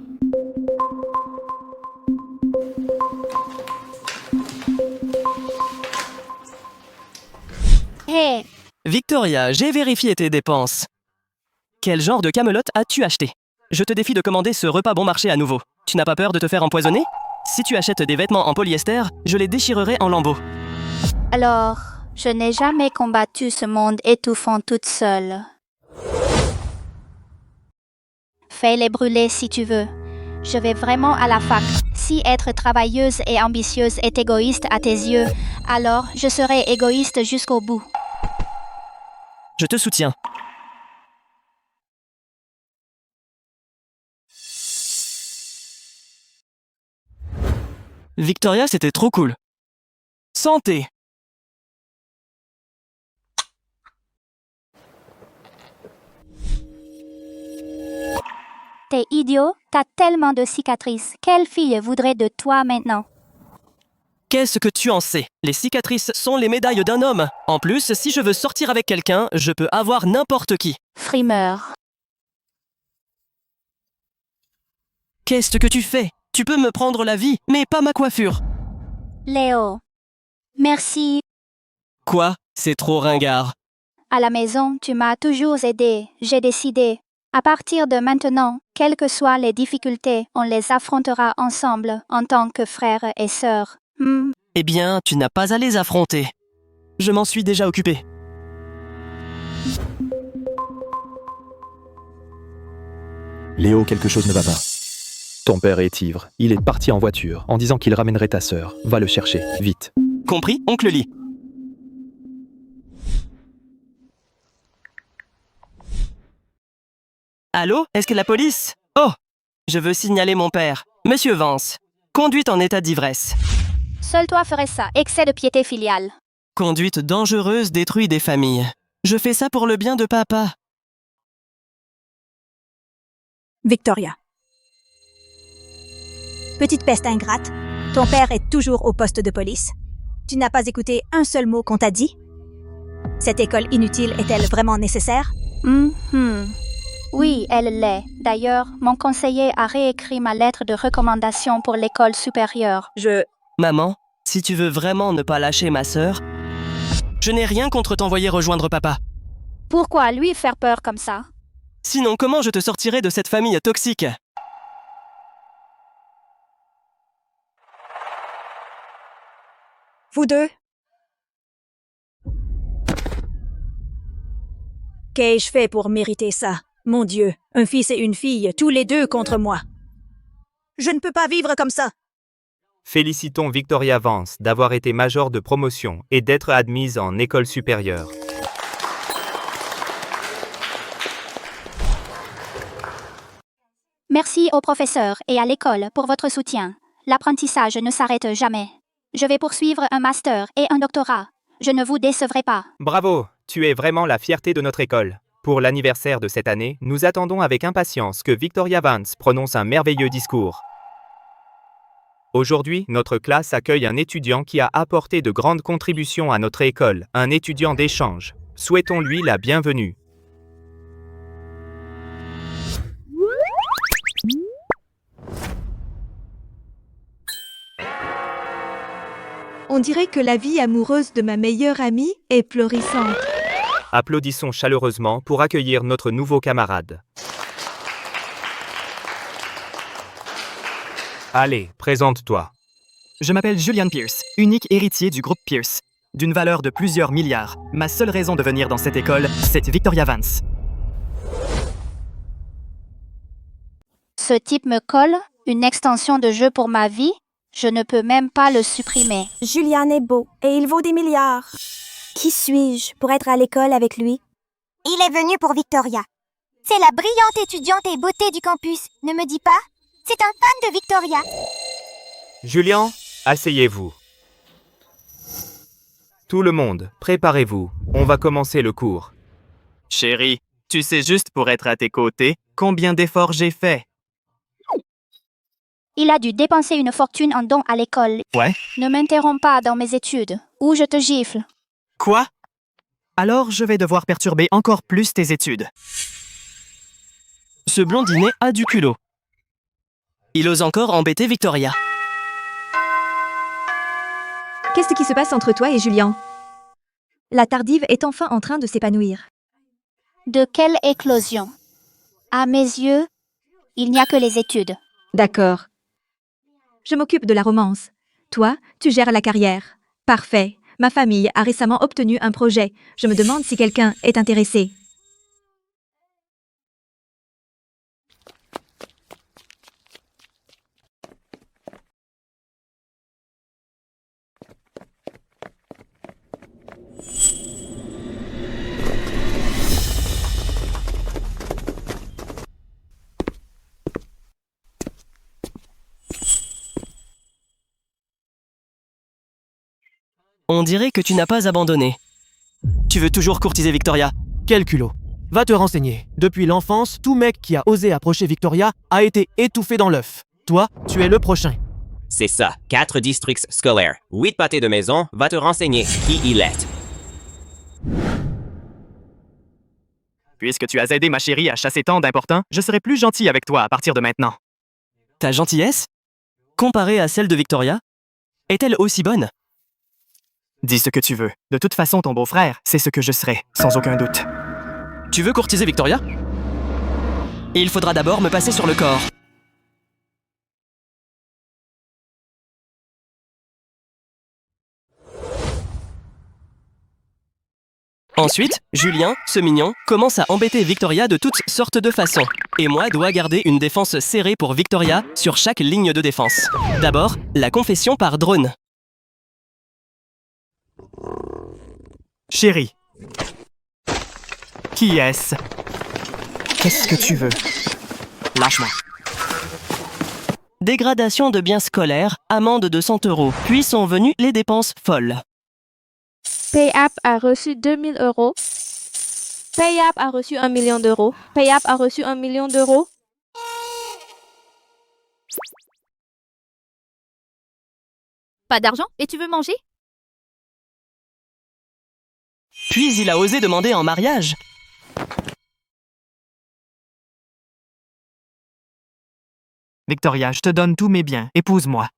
Hé! Victoria, j'ai vérifié tes dépenses. Quel genre de camelote as-tu acheté? Je te défie de commander ce repas bon marché à nouveau. Tu n'as pas peur de te faire empoisonner? Si tu achètes des vêtements en polyester, je les déchirerai en lambeaux. Alors, je n'ai jamais combattu ce monde étouffant toute seule. Fais-les brûler si tu veux. Je vais vraiment à la fac. Si être travailleuse et ambitieuse est égoïste à tes yeux, alors je serai égoïste jusqu'au bout. Je te soutiens. Victoria, c'était trop cool. Santé! T'es idiot, t'as tellement de cicatrices. Quelle fille voudrait de toi maintenant? Qu'est-ce que tu en sais? Les cicatrices sont les médailles d'un homme. En plus, si je veux sortir avec quelqu'un, je peux avoir n'importe qui. Frimeur. Qu'est-ce que tu fais? Tu peux me prendre la vie, mais pas ma coiffure. Léo. Merci. Quoi? C'est trop ringard. À la maison, tu m'as toujours aidé. J'ai décidé. À partir de maintenant, quelles que soient les difficultés, on les affrontera ensemble en tant que frères et sœurs. Eh bien, tu n'as pas à les affronter. Je m'en suis déjà occupé. Léo, quelque chose ne va pas. Ton père est ivre. Il est parti en voiture en disant qu'il ramènerait ta sœur. Va le chercher, vite. Compris, oncle Lee? Allô? Est-ce que la police? Oh! Je veux signaler mon père. Monsieur Vance. Conduite en état d'ivresse. Seul toi ferais ça, excès de piété filiale. Conduite dangereuse détruit des familles. Je fais ça pour le bien de papa. Victoria. Petite peste ingrate, ton père est toujours au poste de police. Tu n'as pas écouté un seul mot qu'on t'a dit? Cette école inutile est-elle vraiment nécessaire? Oui, elle l'est. D'ailleurs, mon conseiller a réécrit ma lettre de recommandation pour l'école supérieure. Maman, si tu veux vraiment ne pas lâcher ma sœur, je n'ai rien contre t'envoyer rejoindre papa. Pourquoi lui faire peur comme ça? Sinon, comment je te sortirai de cette famille toxique? Vous deux? Qu'ai-je fait pour mériter ça? Mon Dieu, un fils et une fille, tous les deux contre moi. Je ne peux pas vivre comme ça. Félicitons Victoria Vance d'avoir été major de promotion et d'être admise en école supérieure. Merci au professeur et à l'école pour votre soutien. L'apprentissage ne s'arrête jamais. Je vais poursuivre un master et un doctorat. Je ne vous décevrai pas. Bravo, tu es vraiment la fierté de notre école. Pour l'anniversaire de cette année, nous attendons avec impatience que Victoria Vance prononce un merveilleux discours. Aujourd'hui, notre classe accueille un étudiant qui a apporté de grandes contributions à notre école, un étudiant d'échange. Souhaitons-lui la bienvenue. On dirait que la vie amoureuse de ma meilleure amie est florissante. Applaudissons chaleureusement pour accueillir notre nouveau camarade. Allez, présente-toi. Je m'appelle Julian Pierce, unique héritier du groupe Pierce. D'une valeur de plusieurs milliards. Ma seule raison de venir dans cette école, c'est Victoria Vance. Ce type me colle, une extension de jeu pour ma vie. Je ne peux même pas le supprimer. Julian est beau et il vaut des milliards. Qui suis-je pour être à l'école avec lui? Il est venu pour Victoria. C'est la brillante étudiante et beauté du campus, ne me dis pas? C'est un fan de Victoria. Julian, asseyez-vous. Tout le monde, préparez-vous. On va commencer le cours. Chérie, tu sais juste pour être à tes côtés combien d'efforts j'ai fait. Il a dû dépenser une fortune en dons à l'école. Ouais. Ne m'interromps pas dans mes études, ou je te gifle. Quoi? Alors je vais devoir perturber encore plus tes études. Ce blondinet a du culot. Il ose encore embêter Victoria. Qu'est-ce qui se passe entre toi et Julian? La tardive est enfin en train de s'épanouir. De quelle éclosion? À mes yeux, il n'y a que les études. D'accord. Je m'occupe de la romance. Toi, tu gères la carrière. Parfait. Ma famille a récemment obtenu un projet. Je me demande si quelqu'un est intéressé. On dirait que tu n'as pas abandonné. Tu veux toujours courtiser Victoria? Quel culot. Va te renseigner. Depuis l'enfance, tout mec qui a osé approcher Victoria a été étouffé dans l'œuf. Toi, tu es le prochain. C'est ça, 4 districts scolaires, 8 pâtés de maison, va te renseigner qui il est. Puisque tu as aidé ma chérie à chasser tant d'importants, je serai plus gentil avec toi à partir de maintenant. Ta gentillesse, comparée à celle de Victoria, est-elle aussi bonne? Dis ce que tu veux. De toute façon, ton beau-frère, c'est ce que je serai, sans aucun doute. Tu veux courtiser Victoria? Et il faudra d'abord me passer sur le corps. Ensuite, Julien, ce mignon, commence à embêter Victoria de toutes sortes de façons. Et moi dois garder une défense serrée pour Victoria sur chaque ligne de défense. D'abord, la confession par drone. Chérie. Qui est-ce? Qu'est-ce que tu veux? Lâche-moi. Dégradation de biens scolaires, amende de 100 €. Puis sont venues les dépenses folles. PayApp a reçu 2000 €. PayApp a reçu 1 million d'euros. PayApp a reçu 1 million d'euros. Pas d'argent et tu veux manger? Puis il a osé demander en mariage. Victoria, je te donne tous mes biens. Épouse-moi.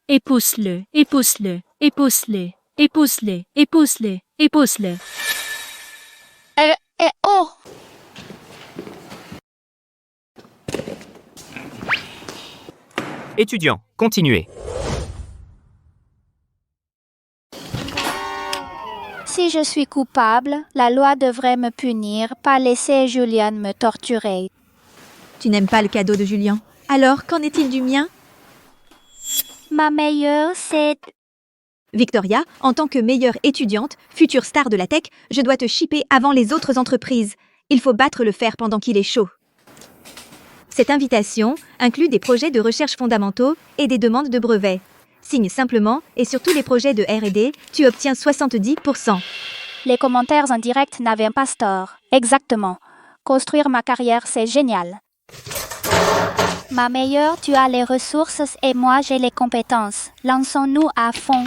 Épouse-le, épouse-le, épouse-le, épouse-le, épouse-le, épouse-le. Oh! Étudiants, continuez. Si je suis coupable, la loi devrait me punir, pas laisser Julian me torturer. Tu n'aimes pas le cadeau de Julien. Alors, qu'en est-il du mien? Ma meilleure, c'est... Victoria, en tant que meilleure étudiante, future star de la tech, je dois te shipper avant les autres entreprises. Il faut battre le fer pendant qu'il est chaud. Cette invitation inclut des projets de recherche fondamentaux et des demandes de brevets. Signe simplement et sur tous les projets de R&D, tu obtiens 70%. Les commentaires en direct n'avaient pas tort. Exactement. Construire ma carrière, c'est génial. Ma meilleure, tu as les ressources et moi j'ai les compétences. Lançons-nous à fond.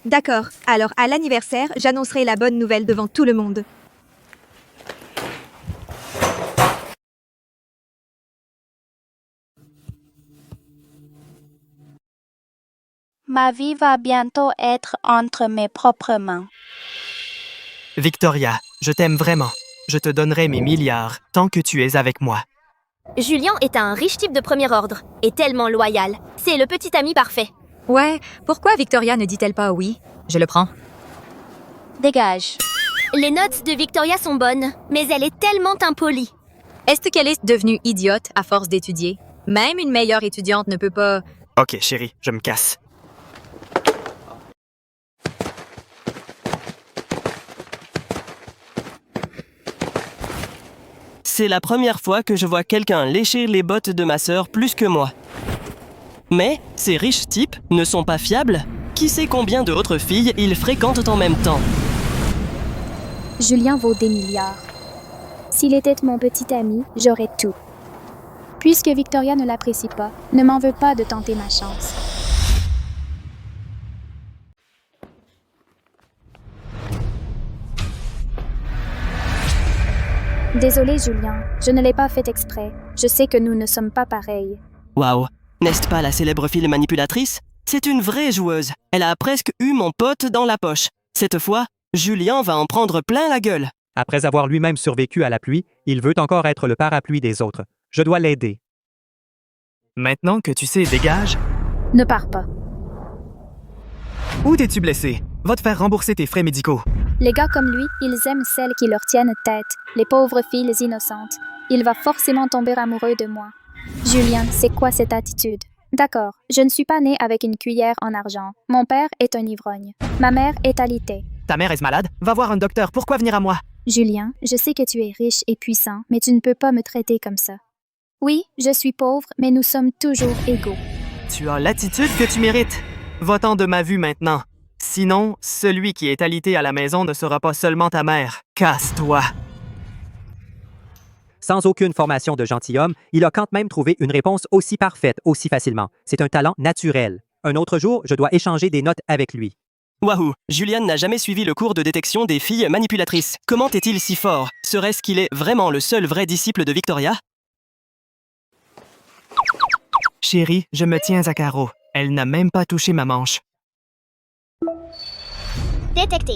D'accord. Alors à l'anniversaire, j'annoncerai la bonne nouvelle devant tout le monde. Ma vie va bientôt être entre mes propres mains. Victoria, je t'aime vraiment. Je te donnerai mes milliards tant que tu es avec moi. Julien est un riche type de premier ordre et tellement loyal. C'est le petit ami parfait. Ouais, pourquoi Victoria ne dit-elle pas oui? Je le prends. Dégage. Les notes de Victoria sont bonnes, mais elle est tellement impolie. Est-ce qu'elle est devenue idiote à force d'étudier? Même une meilleure étudiante ne peut pas... Ok, chérie, je me casse. C'est la première fois que je vois quelqu'un lécher les bottes de ma sœur plus que moi. Mais ces riches types ne sont pas fiables. Qui sait combien de autres filles ils fréquentent en même temps? Julien vaut des milliards. S'il était mon petit ami, j'aurais tout. Puisque Victoria ne l'apprécie pas, ne m'en veux pas de tenter ma chance. Désolé, Julien, je ne l'ai pas fait exprès. Je sais que nous ne sommes pas pareils. Waouh, n'est-ce pas la célèbre fille manipulatrice? C'est une vraie joueuse. Elle a presque eu mon pote dans la poche. Cette fois, Julien va en prendre plein la gueule. Après avoir lui-même survécu à la pluie, il veut encore être le parapluie des autres. Je dois l'aider. Maintenant que tu sais, dégage. Ne pars pas. Où t'es-tu blessé? Va te faire rembourser tes frais médicaux. Les gars comme lui, ils aiment celles qui leur tiennent tête, les pauvres filles innocentes. Il va forcément tomber amoureux de moi. Julien, c'est quoi cette attitude? D'accord, je ne suis pas née avec une cuillère en argent. Mon père est un ivrogne. Ma mère est alitée. Ta mère est malade? Va voir un docteur. Pourquoi venir à moi? Julien, je sais que tu es riche et puissant, mais tu ne peux pas me traiter comme ça. Oui, je suis pauvre, mais nous sommes toujours égaux. Tu as l'attitude que tu mérites. Va-t'en de ma vue maintenant. Sinon, celui qui est alité à la maison ne sera pas seulement ta mère. Casse-toi. Sans aucune formation de gentilhomme, il a quand même trouvé une réponse aussi parfaite, aussi facilement. C'est un talent naturel. Un autre jour, je dois échanger des notes avec lui. Wahou, Julian n'a jamais suivi le cours de détection des filles manipulatrices. Comment est-il si fort? Serait-ce qu'il est vraiment le seul vrai disciple de Victoria? Chérie, je me tiens à carreau. Elle n'a même pas touché ma manche. Détecté.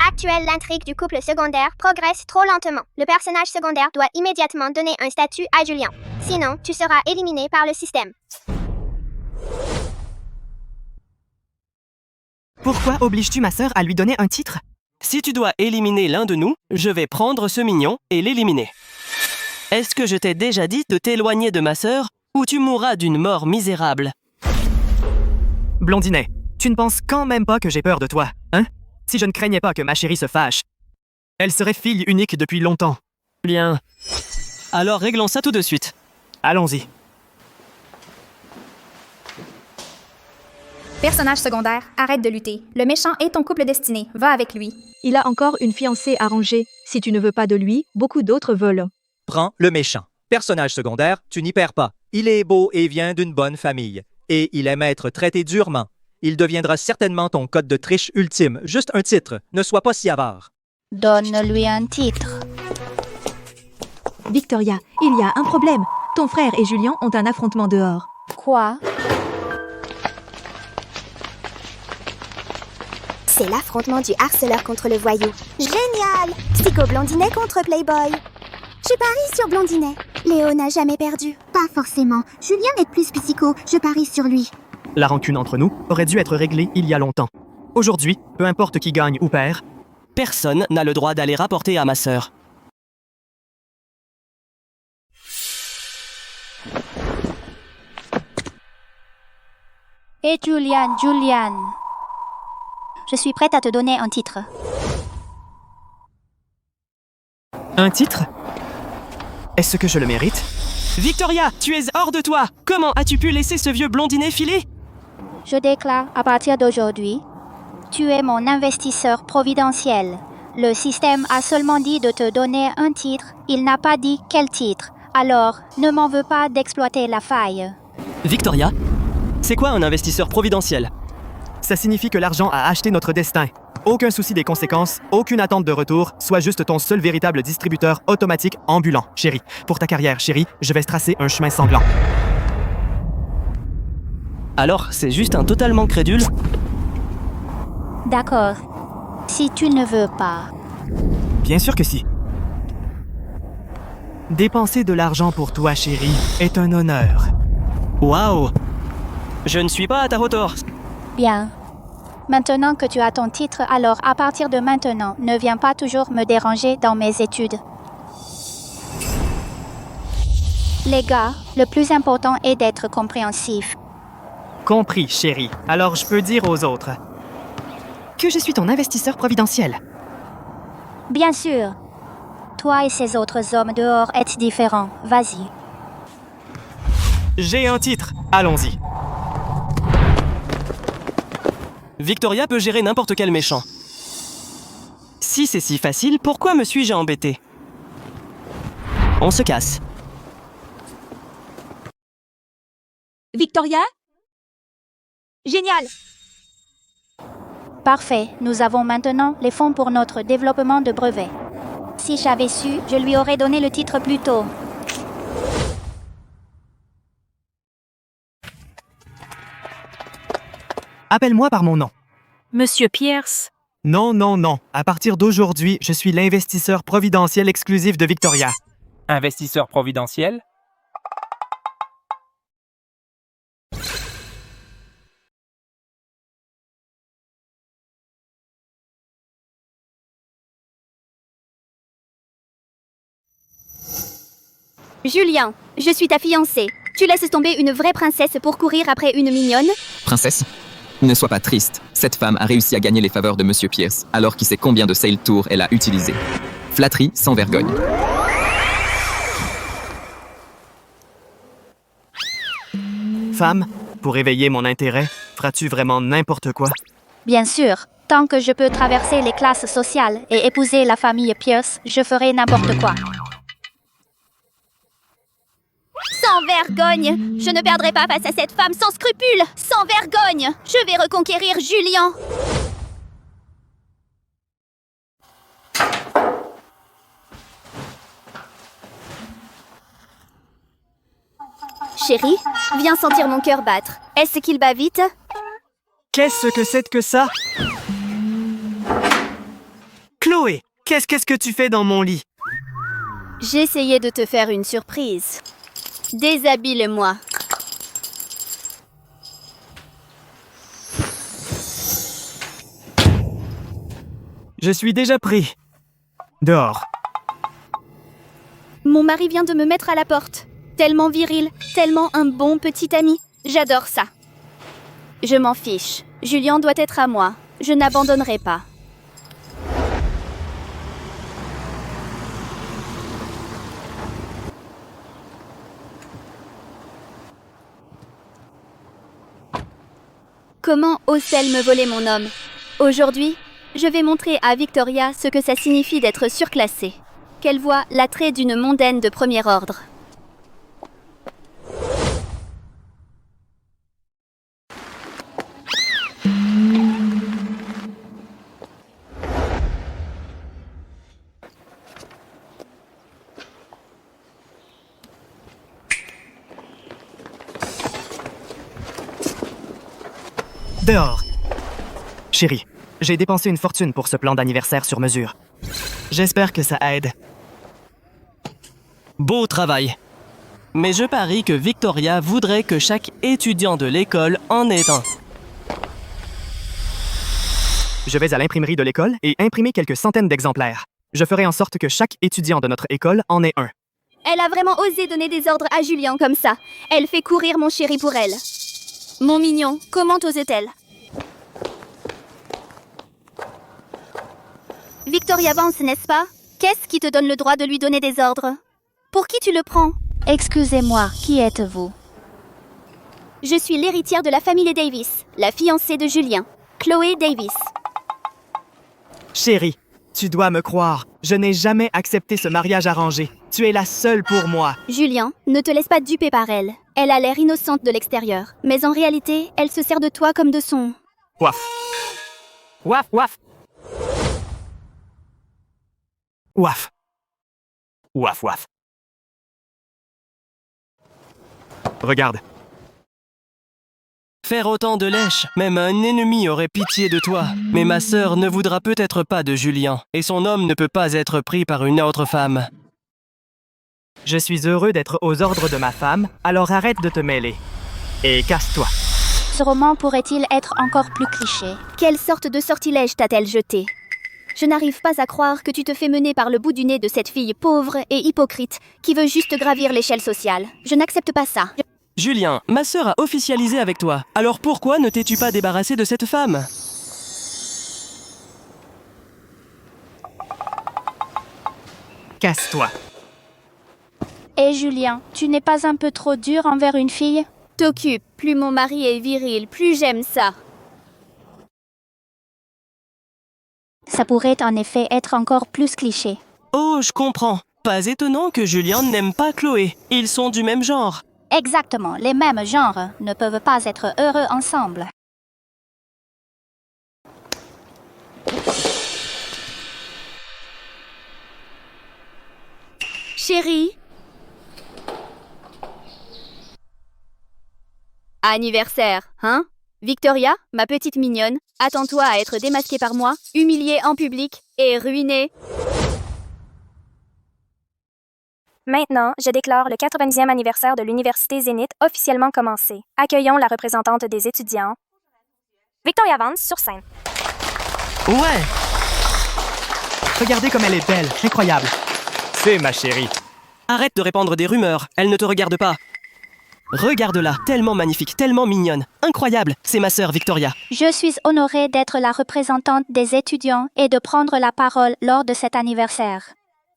Actuelle, l'intrigue du couple secondaire progresse trop lentement. Le personnage secondaire doit immédiatement donner un statut à Julien. Sinon, tu seras éliminé par le système. Pourquoi obliges-tu ma sœur à lui donner un titre? Si tu dois éliminer l'un de nous, je vais prendre ce mignon et l'éliminer. Est-ce que je t'ai déjà dit de t'éloigner de ma sœur ou tu mourras d'une mort misérable? Blondinet, tu ne penses quand même pas que j'ai peur de toi, hein? Si je ne craignais pas que ma chérie se fâche. Elle serait fille unique depuis longtemps. Bien. Alors réglons ça tout de suite. Allons-y. Personnage secondaire, arrête de lutter. Le méchant est ton couple destiné. Va avec lui. Il a encore une fiancée arrangée. Si tu ne veux pas de lui, beaucoup d'autres veulent. Prends le méchant. Personnage secondaire, tu n'y perds pas. Il est beau et vient d'une bonne famille. Et il aime être traité durement. Il deviendra certainement ton code de triche ultime. Juste un titre. Ne sois pas si avare. Donne-lui un titre. Victoria, il y a un problème. Ton frère et Julien ont un affrontement dehors. Quoi? C'est l'affrontement du harceleur contre le voyou. Génial! Psycho Blondinet contre Playboy. Je parie sur Blondinet. Léo n'a jamais perdu. Pas forcément. Julien est plus psycho. Je parie sur lui. La rancune entre nous aurait dû être réglée il y a longtemps. Aujourd'hui, peu importe qui gagne ou perd, personne n'a le droit d'aller rapporter à ma sœur. Et Julian. Je suis prête à te donner un titre. un titre? Est-ce que je le mérite? Victoria, tu es hors de toi! Comment as-tu pu laisser ce vieux blondinet filer? Je déclare à partir d'aujourd'hui, tu es mon investisseur providentiel. Le système a seulement dit de te donner un titre, il n'a pas dit quel titre. Alors, ne m'en veux pas d'exploiter la faille. Victoria, c'est quoi un investisseur providentiel? Ça signifie que l'argent a acheté notre destin. Aucun souci des conséquences, aucune attente de retour, sois juste ton seul véritable distributeur automatique ambulant, chérie. Pour ta carrière, chérie, je vais tracer un chemin sanglant. Alors, c'est juste un totalement crédule? D'accord. Si tu ne veux pas. Bien sûr que si. Dépenser de l'argent pour toi, chérie, est un honneur. Waouh! Je ne suis pas à ta hauteur. Bien. Maintenant que tu as ton titre, alors à partir de maintenant, ne viens pas toujours me déranger dans mes études. Les gars, le plus important est d'être compréhensif. Compris, chérie. Alors je peux dire aux autres que je suis ton investisseur providentiel. Bien sûr. Toi et ces autres hommes dehors êtes différents. Vas-y. J'ai un titre. Allons-y. Victoria peut gérer n'importe quel méchant. Si c'est si facile, pourquoi me suis-je embêté? On se casse. Victoria? Génial! Parfait. Nous avons maintenant les fonds pour notre développement de brevets. Si j'avais su, je lui aurais donné le titre plus tôt. Appelle-moi par mon nom. Monsieur Pierce. Non, non, non. À partir d'aujourd'hui, je suis l'investisseur providentiel exclusif de Victoria. Investisseur providentiel? Julien, je suis ta fiancée. Tu laisses tomber une vraie princesse pour courir après une mignonne? Princesse, ne sois pas triste. Cette femme a réussi à gagner les faveurs de Monsieur Pierce, alors qu'il sait combien de sale tours elle a utilisé. Flatterie sans vergogne. Femme, pour éveiller mon intérêt, feras-tu vraiment n'importe quoi? Bien sûr. Tant que je peux traverser les classes sociales et épouser la famille Pierce, je ferai n'importe quoi. Sans vergogne! Je ne perdrai pas face à cette femme sans scrupules! Sans vergogne! Je vais reconquérir Julien! Chérie, viens sentir mon cœur battre. Est-ce qu'il bat vite? Qu'est-ce que c'est que ça? Chloé, qu'est-ce que tu fais dans mon lit? J'ai essayé de te faire une surprise. Déshabille-moi. Je suis déjà pris. Dehors. Mon mari vient de me mettre à la porte. Tellement viril, tellement un bon petit ami. J'adore ça. Je m'en fiche. Julien doit être à moi. Je n'abandonnerai pas. Comment ose-t-elle me voler mon homme? Aujourd'hui, je vais montrer à Victoria ce que ça signifie d'être surclassée. Qu'elle voit l'attrait d'une mondaine de premier ordre. Dehors. Chérie, j'ai dépensé une fortune pour ce plan d'anniversaire sur mesure. J'espère que ça aide. Beau travail. Mais je parie que Victoria voudrait que chaque étudiant de l'école en ait un. Je vais à l'imprimerie de l'école et imprimer quelques centaines d'exemplaires. Je ferai en sorte que chaque étudiant de notre école en ait un. Elle a vraiment osé donner des ordres à Julien comme ça. Elle fait courir mon chéri pour elle. Mon mignon, comment osait-elle? Victoria Vance, n'est-ce pas? Qu'est-ce qui te donne le droit de lui donner des ordres? Pour qui tu le prends? Excusez-moi, qui êtes-vous? Je suis l'héritière de la famille Davis, la fiancée de Julien, Chloé Davis. Chérie, tu dois me croire. Je n'ai jamais accepté ce mariage arrangé. Tu es la seule pour moi. Julien, ne te laisse pas duper par elle. Elle a l'air innocente de l'extérieur, mais en réalité, elle se sert de toi comme de son... Waf. Waf, waf. Waf. Waf, waf. Regarde. Faire autant de lèche, même un ennemi aurait pitié de toi. Mais ma sœur ne voudra peut-être pas de Julien, et son homme ne peut pas être pris par une autre femme. Je suis heureux d'être aux ordres de ma femme, alors arrête de te mêler. Et casse-toi. Ce roman pourrait-il être encore plus cliché? Quelle sorte de sortilège t'a-t-elle jeté? Je n'arrive pas à croire que tu te fais mener par le bout du nez de cette fille pauvre et hypocrite qui veut juste gravir l'échelle sociale. Je n'accepte pas ça. Julien, ma sœur a officialisé avec toi. Alors pourquoi ne t'es-tu pas débarrassé de cette femme? Casse-toi. Et Julien, tu n'es pas un peu trop dur envers une fille? T'occupe, plus mon mari est viril, plus j'aime ça. Ça pourrait en effet être encore plus cliché. Oh, je comprends. Pas étonnant que Julien n'aime pas Chloé. Ils sont du même genre. Exactement, les mêmes genres ne peuvent pas être heureux ensemble. Chérie. Anniversaire, hein? Victoria, ma petite mignonne, attends-toi à être démasquée par moi, humiliée en public et ruinée. Maintenant, je déclare le 90e anniversaire de l'Université Zénith officiellement commencé. Accueillons la représentante des étudiants, Victoria Vance, sur scène. Ouais! Regardez comme elle est belle, incroyable. C'est ma chérie. Arrête de répandre des rumeurs, elle ne te regarde pas. Regarde-la, tellement magnifique, tellement mignonne, incroyable, c'est ma sœur Victoria. Je suis honorée d'être la représentante des étudiants et de prendre la parole lors de cet anniversaire.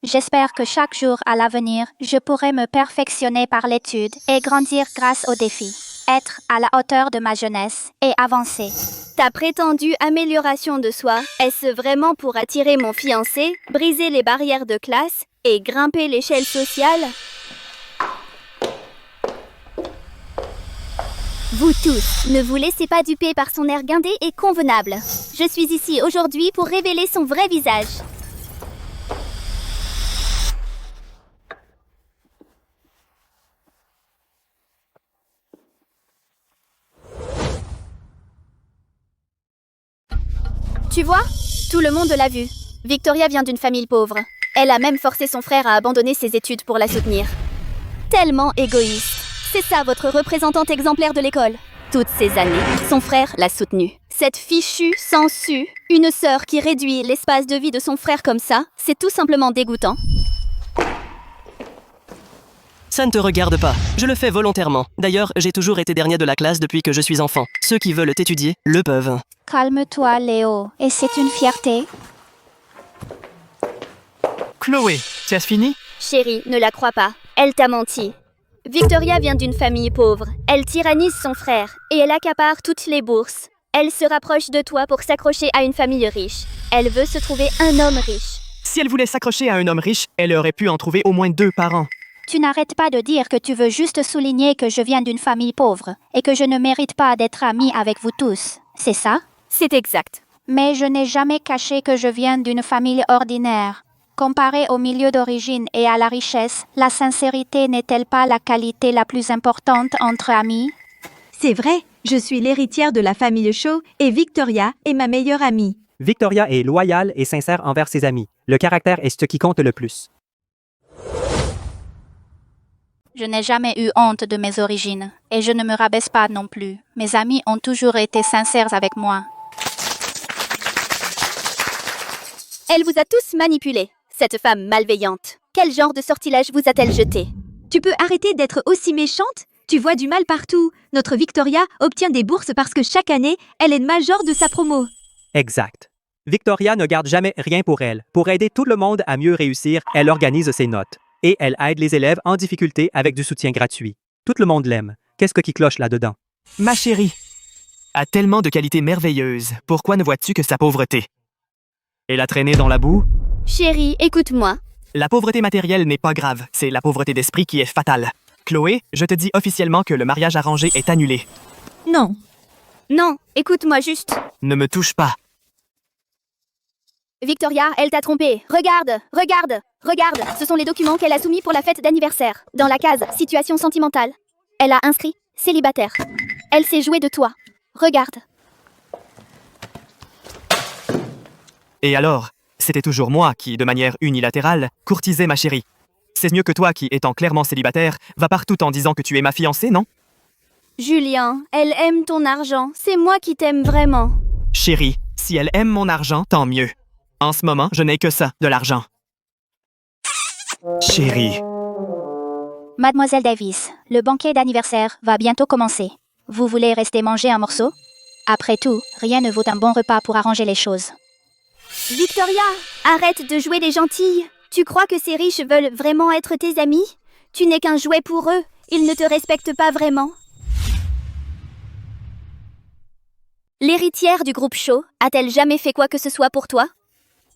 J'espère que chaque jour à l'avenir, je pourrai me perfectionner par l'étude et grandir grâce aux défis. Être à la hauteur de ma jeunesse et avancer. Ta prétendue amélioration de soi, est-ce vraiment pour attirer mon fiancé, briser les barrières de classe et grimper l'échelle sociale? Vous tous, ne vous laissez pas duper par son air guindé et convenable. Je suis ici aujourd'hui pour révéler son vrai visage. Tu vois? Tout le monde l'a vu. Victoria vient d'une famille pauvre. Elle a même forcé son frère à abandonner ses études pour la soutenir. Tellement égoïste. C'est ça votre représentante exemplaire de l'école. Toutes ces années, son frère l'a soutenue. Cette fichue sangsue, une sœur qui réduit l'espace de vie de son frère comme ça, c'est tout simplement dégoûtant. Ça ne te regarde pas. Je le fais volontairement. D'ailleurs, j'ai toujours été dernier de la classe depuis que je suis enfant. Ceux qui veulent étudier le peuvent. Calme-toi, Léo. Et c'est une fierté. Chloé, tu as fini? Chérie, ne la crois pas. Elle t'a menti. Victoria vient d'une famille pauvre. Elle tyrannise son frère et elle accapare toutes les bourses. Elle se rapproche de toi pour s'accrocher à une famille riche. Elle veut se trouver un homme riche. Si elle voulait s'accrocher à un homme riche, elle aurait pu en trouver au moins 2 par an. Tu n'arrêtes pas de dire que tu veux juste souligner que je viens d'une famille pauvre et que je ne mérite pas d'être amie avec vous tous. C'est ça? C'est exact. Mais je n'ai jamais caché que je viens d'une famille ordinaire. Comparé au milieu d'origine et à la richesse, la sincérité n'est-elle pas la qualité la plus importante entre amis? C'est vrai, je suis l'héritière de la famille Shaw et Victoria est ma meilleure amie. Victoria est loyale et sincère envers ses amis. Le caractère est ce qui compte le plus. Je n'ai jamais eu honte de mes origines et je ne me rabaisse pas non plus. Mes amis ont toujours été sincères avec moi. Elle vous a tous manipulés, cette femme malveillante. Quel genre de sortilège vous a-t-elle jeté? Tu peux arrêter d'être aussi méchante? Tu vois du mal partout. Notre Victoria obtient des bourses parce que chaque année, elle est major de sa promo. Exact. Victoria ne garde jamais rien pour elle. Pour aider tout le monde à mieux réussir, elle organise ses notes. Et elle aide les élèves en difficulté avec du soutien gratuit. Tout le monde l'aime. Qu'est-ce qui cloche là-dedans? Ma chérie a tellement de qualités merveilleuses. Pourquoi ne vois-tu que sa pauvreté? Elle a traîné dans la boue? Chérie, écoute-moi. La pauvreté matérielle n'est pas grave, c'est la pauvreté d'esprit qui est fatale. Chloé, je te dis officiellement que le mariage arrangé est annulé. Non. Non, écoute-moi juste. Ne me touche pas. Victoria, elle t'a trompé. Regarde, regarde, regarde. Ce sont les documents qu'elle a soumis pour la fête d'anniversaire. Dans la case « Situation sentimentale », elle a inscrit « Célibataire ». Elle s'est jouée de toi. Regarde. Et alors, c'était toujours moi qui, de manière unilatérale, courtisais ma chérie. C'est mieux que toi qui, étant clairement célibataire, va partout en disant que tu es ma fiancée, non? Julien, elle aime ton argent. C'est moi qui t'aime vraiment. Chérie, si elle aime mon argent, tant mieux. En ce moment, je n'ai que ça, de l'argent. Chérie. Mademoiselle Davis, le banquet d'anniversaire va bientôt commencer. Vous voulez rester manger un morceau? Après tout, rien ne vaut un bon repas pour arranger les choses. Victoria, arrête de jouer les gentilles. Tu crois que ces riches veulent vraiment être tes amis? Tu n'es qu'un jouet pour eux. Ils ne te respectent pas vraiment. L'héritière du groupe Shaw a-t-elle jamais fait quoi que ce soit pour toi?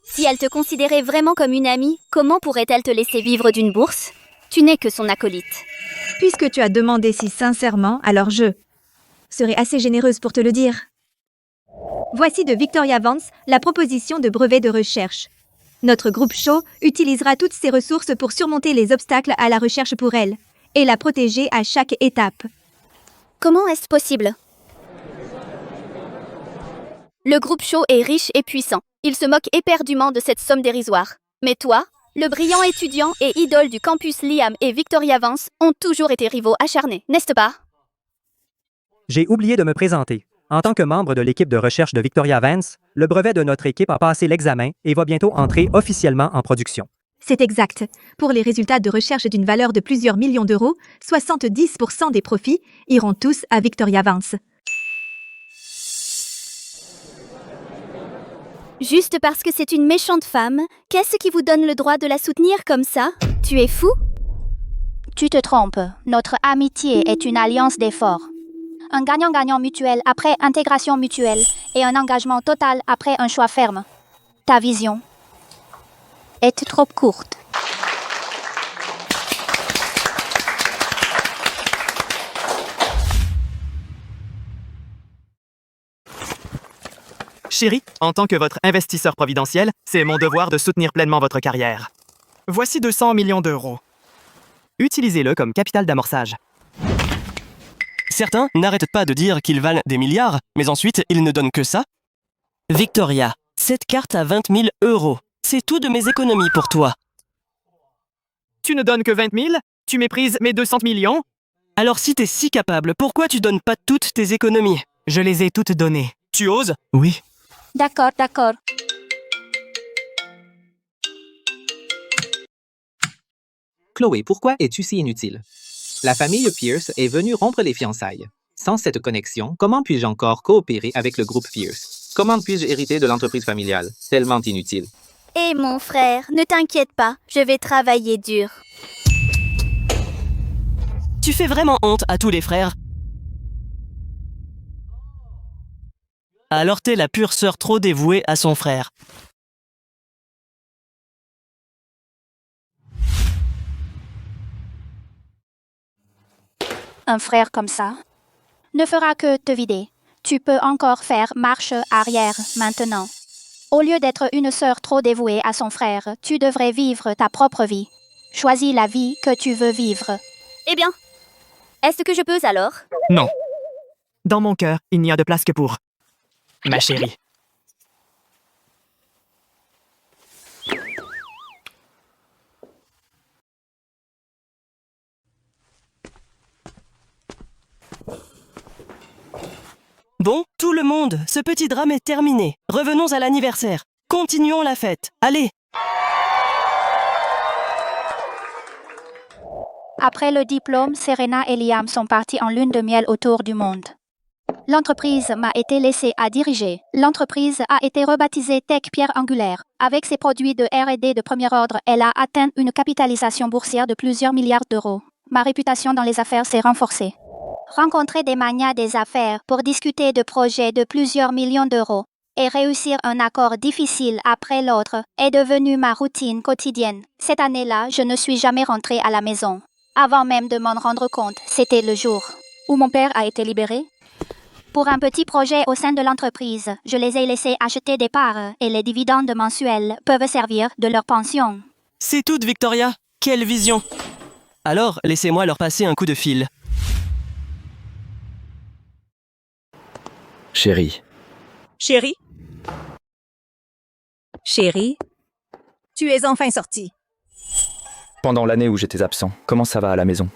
Si elle te considérait vraiment comme une amie, comment pourrait-elle te laisser vivre d'une bourse? Tu n'es que son acolyte. Puisque tu as demandé si sincèrement, alors je serai assez généreuse pour te le dire. Voici de Victoria Vance la proposition de brevet de recherche. Notre groupe Shaw utilisera toutes ses ressources pour surmonter les obstacles à la recherche pour elle et la protéger à chaque étape. Comment est-ce possible? Le groupe Shaw est riche et puissant. Il se moque éperdument de cette somme dérisoire. Mais toi, le brillant étudiant et idole du campus Liam et Victoria Vance ont toujours été rivaux acharnés, n'est-ce pas? J'ai oublié de me présenter. En tant que membre de l'équipe de recherche de Victoria Vance, le brevet de notre équipe a passé l'examen et va bientôt entrer officiellement en production. C'est exact. Pour les résultats de recherche d'une valeur de plusieurs millions d'euros, 70% des profits iront tous à Victoria Vance. Juste parce que c'est une méchante femme, qu'est-ce qui vous donne le droit de la soutenir comme ça? Tu es fou? Tu te trompes. Notre amitié est une alliance d'efforts. Un gagnant-gagnant mutuel après intégration mutuelle et un engagement total après un choix ferme. Ta vision est trop courte. Chérie, en tant que votre investisseur providentiel, c'est mon devoir de soutenir pleinement votre carrière. Voici 200 millions d'euros. Utilisez-le comme capital d'amorçage. Certains n'arrêtent pas de dire qu'ils valent des milliards, mais ensuite ils ne donnent que ça. Victoria, cette carte a 20 000 euros. C'est tout de mes économies pour toi. Tu ne donnes que 20 000? Tu méprises mes 200 millions? Alors si t'es si capable, pourquoi tu donnes pas toutes tes économies? Je les ai toutes données. Tu oses? Oui. D'accord, d'accord. Chloé, pourquoi es-tu si inutile? La famille Pierce est venue rompre les fiançailles. Sans cette connexion, comment puis-je encore coopérer avec le groupe Pierce? Comment puis-je hériter de l'entreprise familiale? Tellement inutile. Et mon frère, ne t'inquiète pas, je vais travailler dur. Tu fais vraiment honte à tous les frères. Alors t'es la pure sœur trop dévouée à son frère. Un frère comme ça ne fera que te vider. Tu peux encore faire marche arrière maintenant. Au lieu d'être une sœur trop dévouée à son frère, tu devrais vivre ta propre vie. Choisis la vie que tu veux vivre. Eh bien, est-ce que je peux alors? Non. Dans mon cœur, il n'y a de place que pour ma chérie. Bon, tout le monde, ce petit drame est terminé. Revenons à l'anniversaire. Continuons la fête. Allez! Après le diplôme, Serena et Liam sont partis en lune de miel autour du monde. L'entreprise m'a été laissée à diriger. L'entreprise a été rebaptisée Tech Pierre Angulaire. Avec ses produits de R&D de premier ordre, elle a atteint une capitalisation boursière de plusieurs milliards d'euros. Ma réputation dans les affaires s'est renforcée. Rencontrer des magnats des affaires pour discuter de projets de plusieurs millions d'euros et réussir un accord difficile après l'autre est devenu ma routine quotidienne. Cette année-là, je ne suis jamais rentrée à la maison. Avant même de m'en rendre compte, c'était le jour où mon père a été libéré. Pour un petit projet au sein de l'entreprise, je les ai laissés acheter des parts et les dividendes mensuels peuvent servir de leur pension. C'est tout, Victoria. Quelle vision! Alors, laissez-moi leur passer un coup de fil. Chérie. Chérie? Chérie? Tu es enfin sortie. Pendant l'année où j'étais absent, comment ça va à la maison?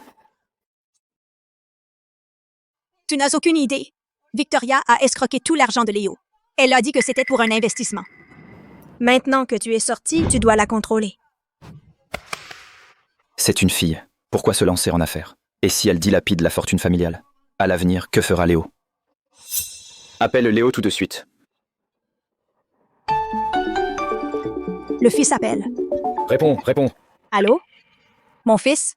Tu n'as aucune idée. Victoria a escroqué tout l'argent de Léo. Elle a dit que c'était pour un investissement. Maintenant que tu es sortie, tu dois la contrôler. C'est une fille. Pourquoi se lancer en affaires? Et si elle dilapide la fortune familiale? À l'avenir, que fera Léo? Appelle Léo tout de suite. Le fils appelle. Réponds. Allô? Mon fils?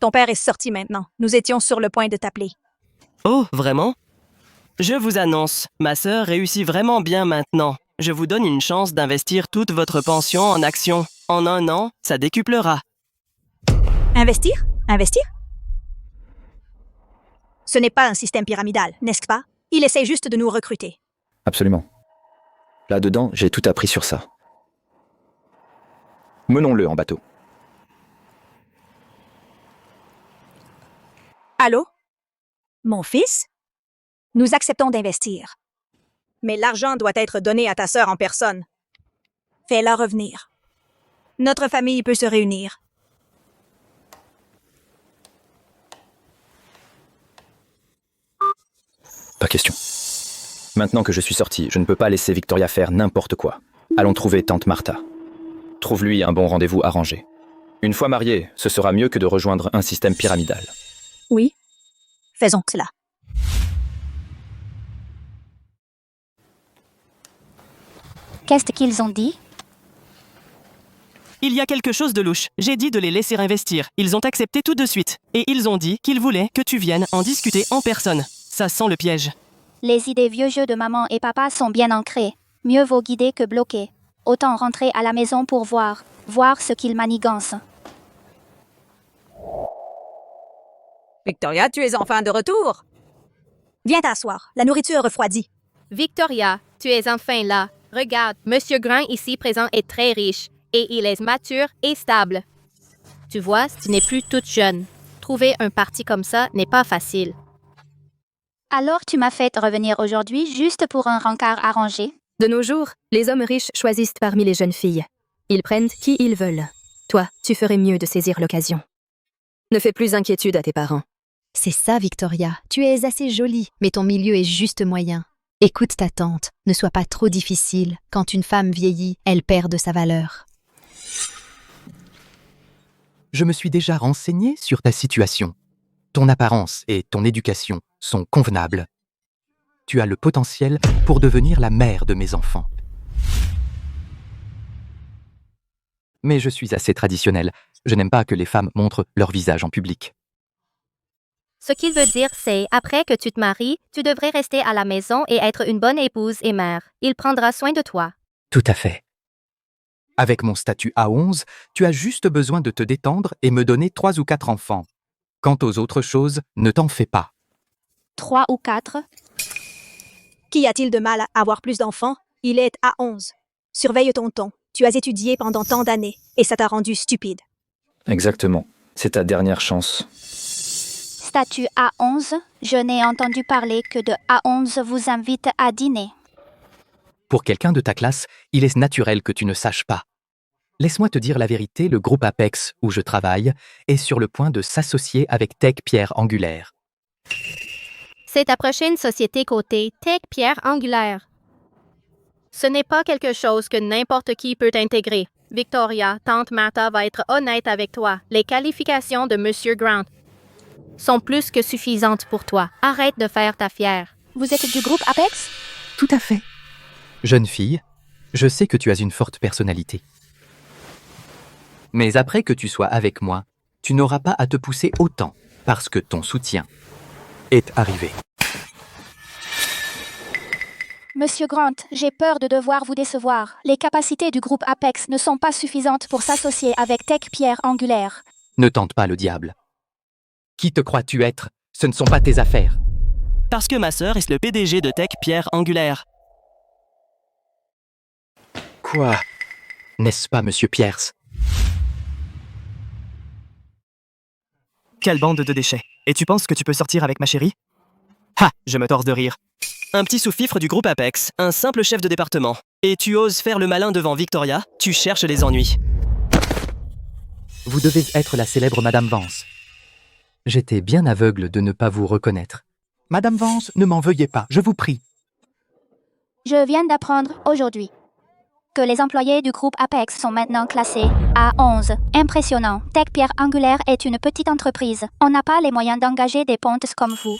Ton père est sorti maintenant. Nous étions sur le point de t'appeler. Oh, vraiment? Je vous annonce, ma sœur réussit vraiment bien maintenant. Je vous donne une chance d'investir toute votre pension en actions. En 1 an, ça décuplera. Investir? Investir? Ce n'est pas un système pyramidal, n'est-ce pas? Il essaie juste de nous recruter. Absolument. Là-dedans, j'ai tout appris sur ça. Menons-le en bateau. Allô? Mon fils? Nous acceptons d'investir. Mais l'argent doit être donné à ta sœur en personne. Fais-la revenir. Notre famille peut se réunir. Pas question. Maintenant que je suis sorti, je ne peux pas laisser Victoria faire n'importe quoi. Allons trouver tante Martha. Trouve-lui un bon rendez-vous arrangé. Une fois mariés, ce sera mieux que de rejoindre un système pyramidal. Oui, faisons cela. Qu'est-ce qu'ils ont dit? Il y a quelque chose de louche. J'ai dit de les laisser investir. Ils ont accepté tout de suite. Et ils ont dit qu'ils voulaient que tu viennes en discuter en personne. Ça sent le piège. Les idées vieux jeux de maman et papa sont bien ancrées. Mieux vaut guider que bloquer. Autant rentrer à la maison pour voir ce qu'ils manigancent. Victoria, tu es enfin de retour. Viens t'asseoir. La nourriture refroidit. Victoria, tu es enfin là. Regarde, Monsieur Grant ici présent est très riche et il est mature et stable. Tu vois, tu n'es plus toute jeune. Trouver un parti comme ça n'est pas facile. Alors tu m'as fait revenir aujourd'hui juste pour un rencard arrangé? De nos jours, les hommes riches choisissent parmi les jeunes filles. Ils prennent qui ils veulent. Toi, tu ferais mieux de saisir l'occasion. Ne fais plus inquiétude à tes parents. C'est ça, Victoria. Tu es assez jolie, mais ton milieu est juste moyen. Écoute ta tante, ne sois pas trop difficile. Quand une femme vieillit, elle perd de sa valeur. Je me suis déjà renseigné sur ta situation. Ton apparence et ton éducation sont convenables. Tu as le potentiel pour devenir la mère de mes enfants. Mais je suis assez traditionnelle. Je n'aime pas que les femmes montrent leur visage en public. Ce qu'il veut dire, c'est, après que tu te maries, tu devrais rester à la maison et être une bonne épouse et mère. Il prendra soin de toi. Tout à fait. Avec mon statut A11, tu as juste besoin de te détendre et me donner 3 ou 4 enfants. Quant aux autres choses, ne t'en fais pas. 3 ou 4? Qu'y a-t-il de mal à avoir plus d'enfants? Il est à 11. Surveille ton ton. Tu as étudié pendant tant d'années et ça t'a rendu stupide. Exactement. C'est ta dernière chance. Statut A11, je n'ai entendu parler que de A11 vous invite à dîner. Pour quelqu'un de ta classe, il est naturel que tu ne saches pas. Laisse-moi te dire la vérité, le groupe Apex, où je travaille, est sur le point de s'associer avec Tech Pierre Angulaire. C'est ta prochaine société cotée Tech Pierre Angulaire. Ce n'est pas quelque chose que n'importe qui peut intégrer. Victoria, tante Martha va être honnête avec toi. Les qualifications de Monsieur Grant sont plus que suffisantes pour toi. Arrête de faire ta fière. Vous êtes du groupe Apex? Tout à fait. Jeune fille, je sais que tu as une forte personnalité. Mais après que tu sois avec moi, tu n'auras pas à te pousser autant, parce que ton soutien est arrivé. Monsieur Grant, j'ai peur de devoir vous décevoir. Les capacités du groupe Apex ne sont pas suffisantes pour s'associer avec Tech Pierre Angulaire. Ne tente pas le diable. Qui te crois-tu être? Ce ne sont pas tes affaires. Parce que ma sœur est le PDG de Tech Pierre Angulaire. Quoi? N'est-ce pas, Monsieur Pierce? Quelle bande de déchets. Et tu penses que tu peux sortir avec ma chérie? Ha! Je me tords de rire. Un petit sous-fifre du groupe Apex, un simple chef de département. Et tu oses faire le malin devant Victoria, tu cherches les ennuis. Vous devez être la célèbre Madame Vance. J'étais bien aveugle de ne pas vous reconnaître. Madame Vance, ne m'en veuillez pas, je vous prie. Je viens d'apprendre aujourd'hui que les employés du groupe Apex sont maintenant classés A11. Impressionnant. Tech Pierre Angulaire est une petite entreprise. On n'a pas les moyens d'engager des pontes comme vous.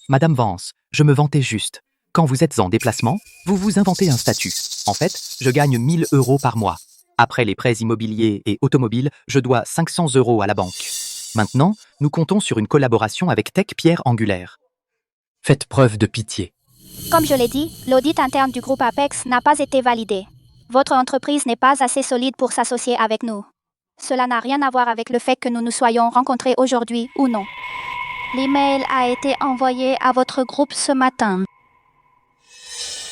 Madame Vance, je me vantais juste. Quand vous êtes en déplacement, vous vous inventez un statut. En fait, je gagne 1 000 € par mois. Après les prêts immobiliers et automobiles, je dois 500 € à la banque. Maintenant, nous comptons sur une collaboration avec Tech Pierre Angulaire. Faites preuve de pitié. Comme je l'ai dit, l'audit interne du groupe Apex n'a pas été validé. Votre entreprise n'est pas assez solide pour s'associer avec nous. Cela n'a rien à voir avec le fait que nous nous soyons rencontrés aujourd'hui ou non. L'email a été envoyé à votre groupe ce matin.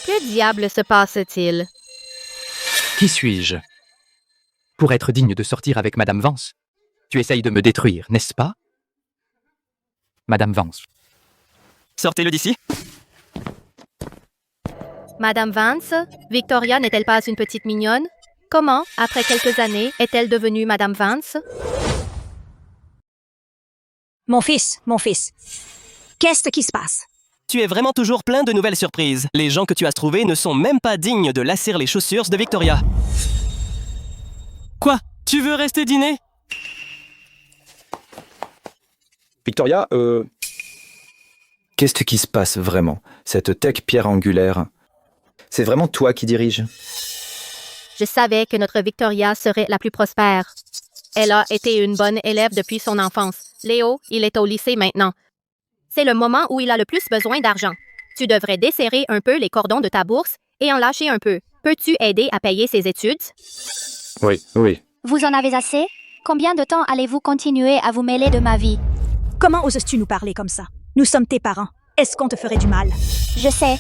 Que diable se passe-t-il? Qui suis-je? Pour être digne de sortir avec Madame Vance, tu essayes de me détruire, n'est-ce pas? Madame Vance. Sortez-le d'ici. Madame Vance, Victoria n'est-elle pas une petite mignonne? Comment, après quelques années, est-elle devenue Madame Vance? Mon fils, qu'est-ce qui se passe? Tu es vraiment toujours plein de nouvelles surprises. Les gens que tu as trouvés ne sont même pas dignes de lasser les chaussures de Victoria. Quoi? Tu veux rester dîner? Victoria, qu'est-ce qui se passe vraiment? Cette Tech Pierre Angulaire, c'est vraiment toi qui dirige? Je savais que notre Victoria serait la plus prospère. Elle a été une bonne élève depuis son enfance. Léo, il est au lycée maintenant. C'est le moment où il a le plus besoin d'argent. Tu devrais desserrer un peu les cordons de ta bourse et en lâcher un peu. Peux-tu aider à payer ses études? Oui. Vous en avez assez? Combien de temps allez-vous continuer à vous mêler de ma vie? Comment oses-tu nous parler comme ça? Nous sommes tes parents. Est-ce qu'on te ferait du mal? Je sais.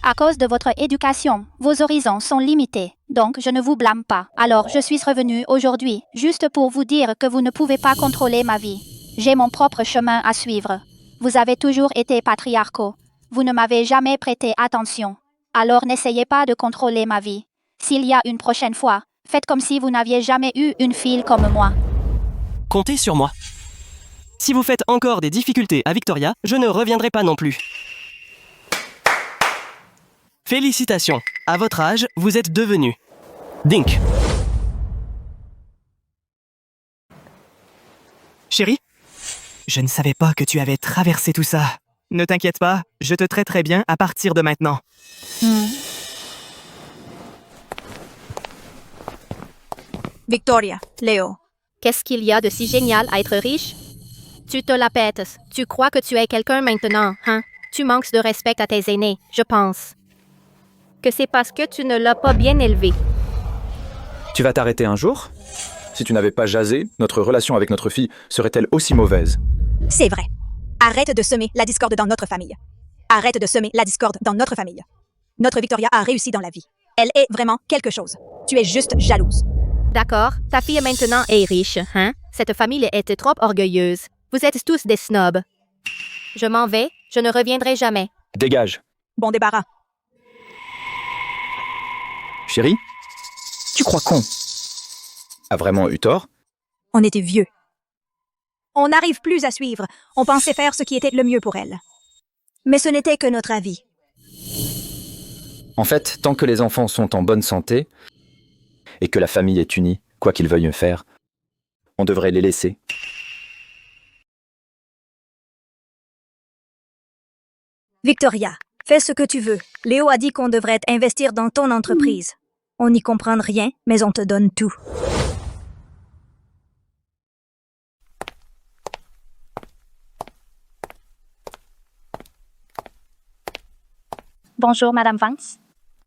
À cause de votre éducation, vos horizons sont limités. Donc, je ne vous blâme pas. Alors, je suis revenue aujourd'hui, juste pour vous dire que vous ne pouvez pas contrôler ma vie. J'ai mon propre chemin à suivre. Vous avez toujours été patriarcaux. Vous ne m'avez jamais prêté attention. Alors, n'essayez pas de contrôler ma vie. S'il y a une prochaine fois, faites comme si vous n'aviez jamais eu une fille comme moi. comptez sur moi. Si vous faites encore des difficultés à Victoria, je ne reviendrai pas non plus. Félicitations. À votre âge, vous êtes devenu Dink. Chérie, je ne savais pas que tu avais traversé tout ça. Ne t'inquiète pas, je te traiterai bien à partir de maintenant. Victoria, Léo. Qu'est-ce qu'il y a de si génial à être riche? Tu te la pètes. Tu crois que tu es quelqu'un maintenant, hein? Tu manques de respect à tes aînés, je pense. Que c'est parce que tu ne l'as pas bien élevé. Tu vas t'arrêter un jour? Si tu n'avais pas jasé, notre relation avec notre fille serait-elle aussi mauvaise? C'est vrai. Arrête de semer la discorde dans notre famille. Arrête de semer la discorde dans notre famille. Notre Victoria a réussi dans la vie. Elle est vraiment quelque chose. Tu es juste jalouse. D'accord, ta fille maintenant est riche, hein? Cette famille était trop orgueilleuse. Vous êtes tous des snobs. Je m'en vais, je ne reviendrai jamais. Dégage. Bon débarras. Chérie? Tu crois con? A vraiment eu tort? On était vieux. On n'arrive plus à suivre. On pensait faire ce qui était le mieux pour elle. Mais ce n'était que notre avis. En fait, tant que les enfants sont en bonne santé et que la famille est unie, quoi qu'ils veuillent faire, on devrait les laisser. Victoria, fais ce que tu veux. Léo a dit qu'on devrait investir dans ton entreprise. On n'y comprend rien, mais on te donne tout. Bonjour, Madame Vance.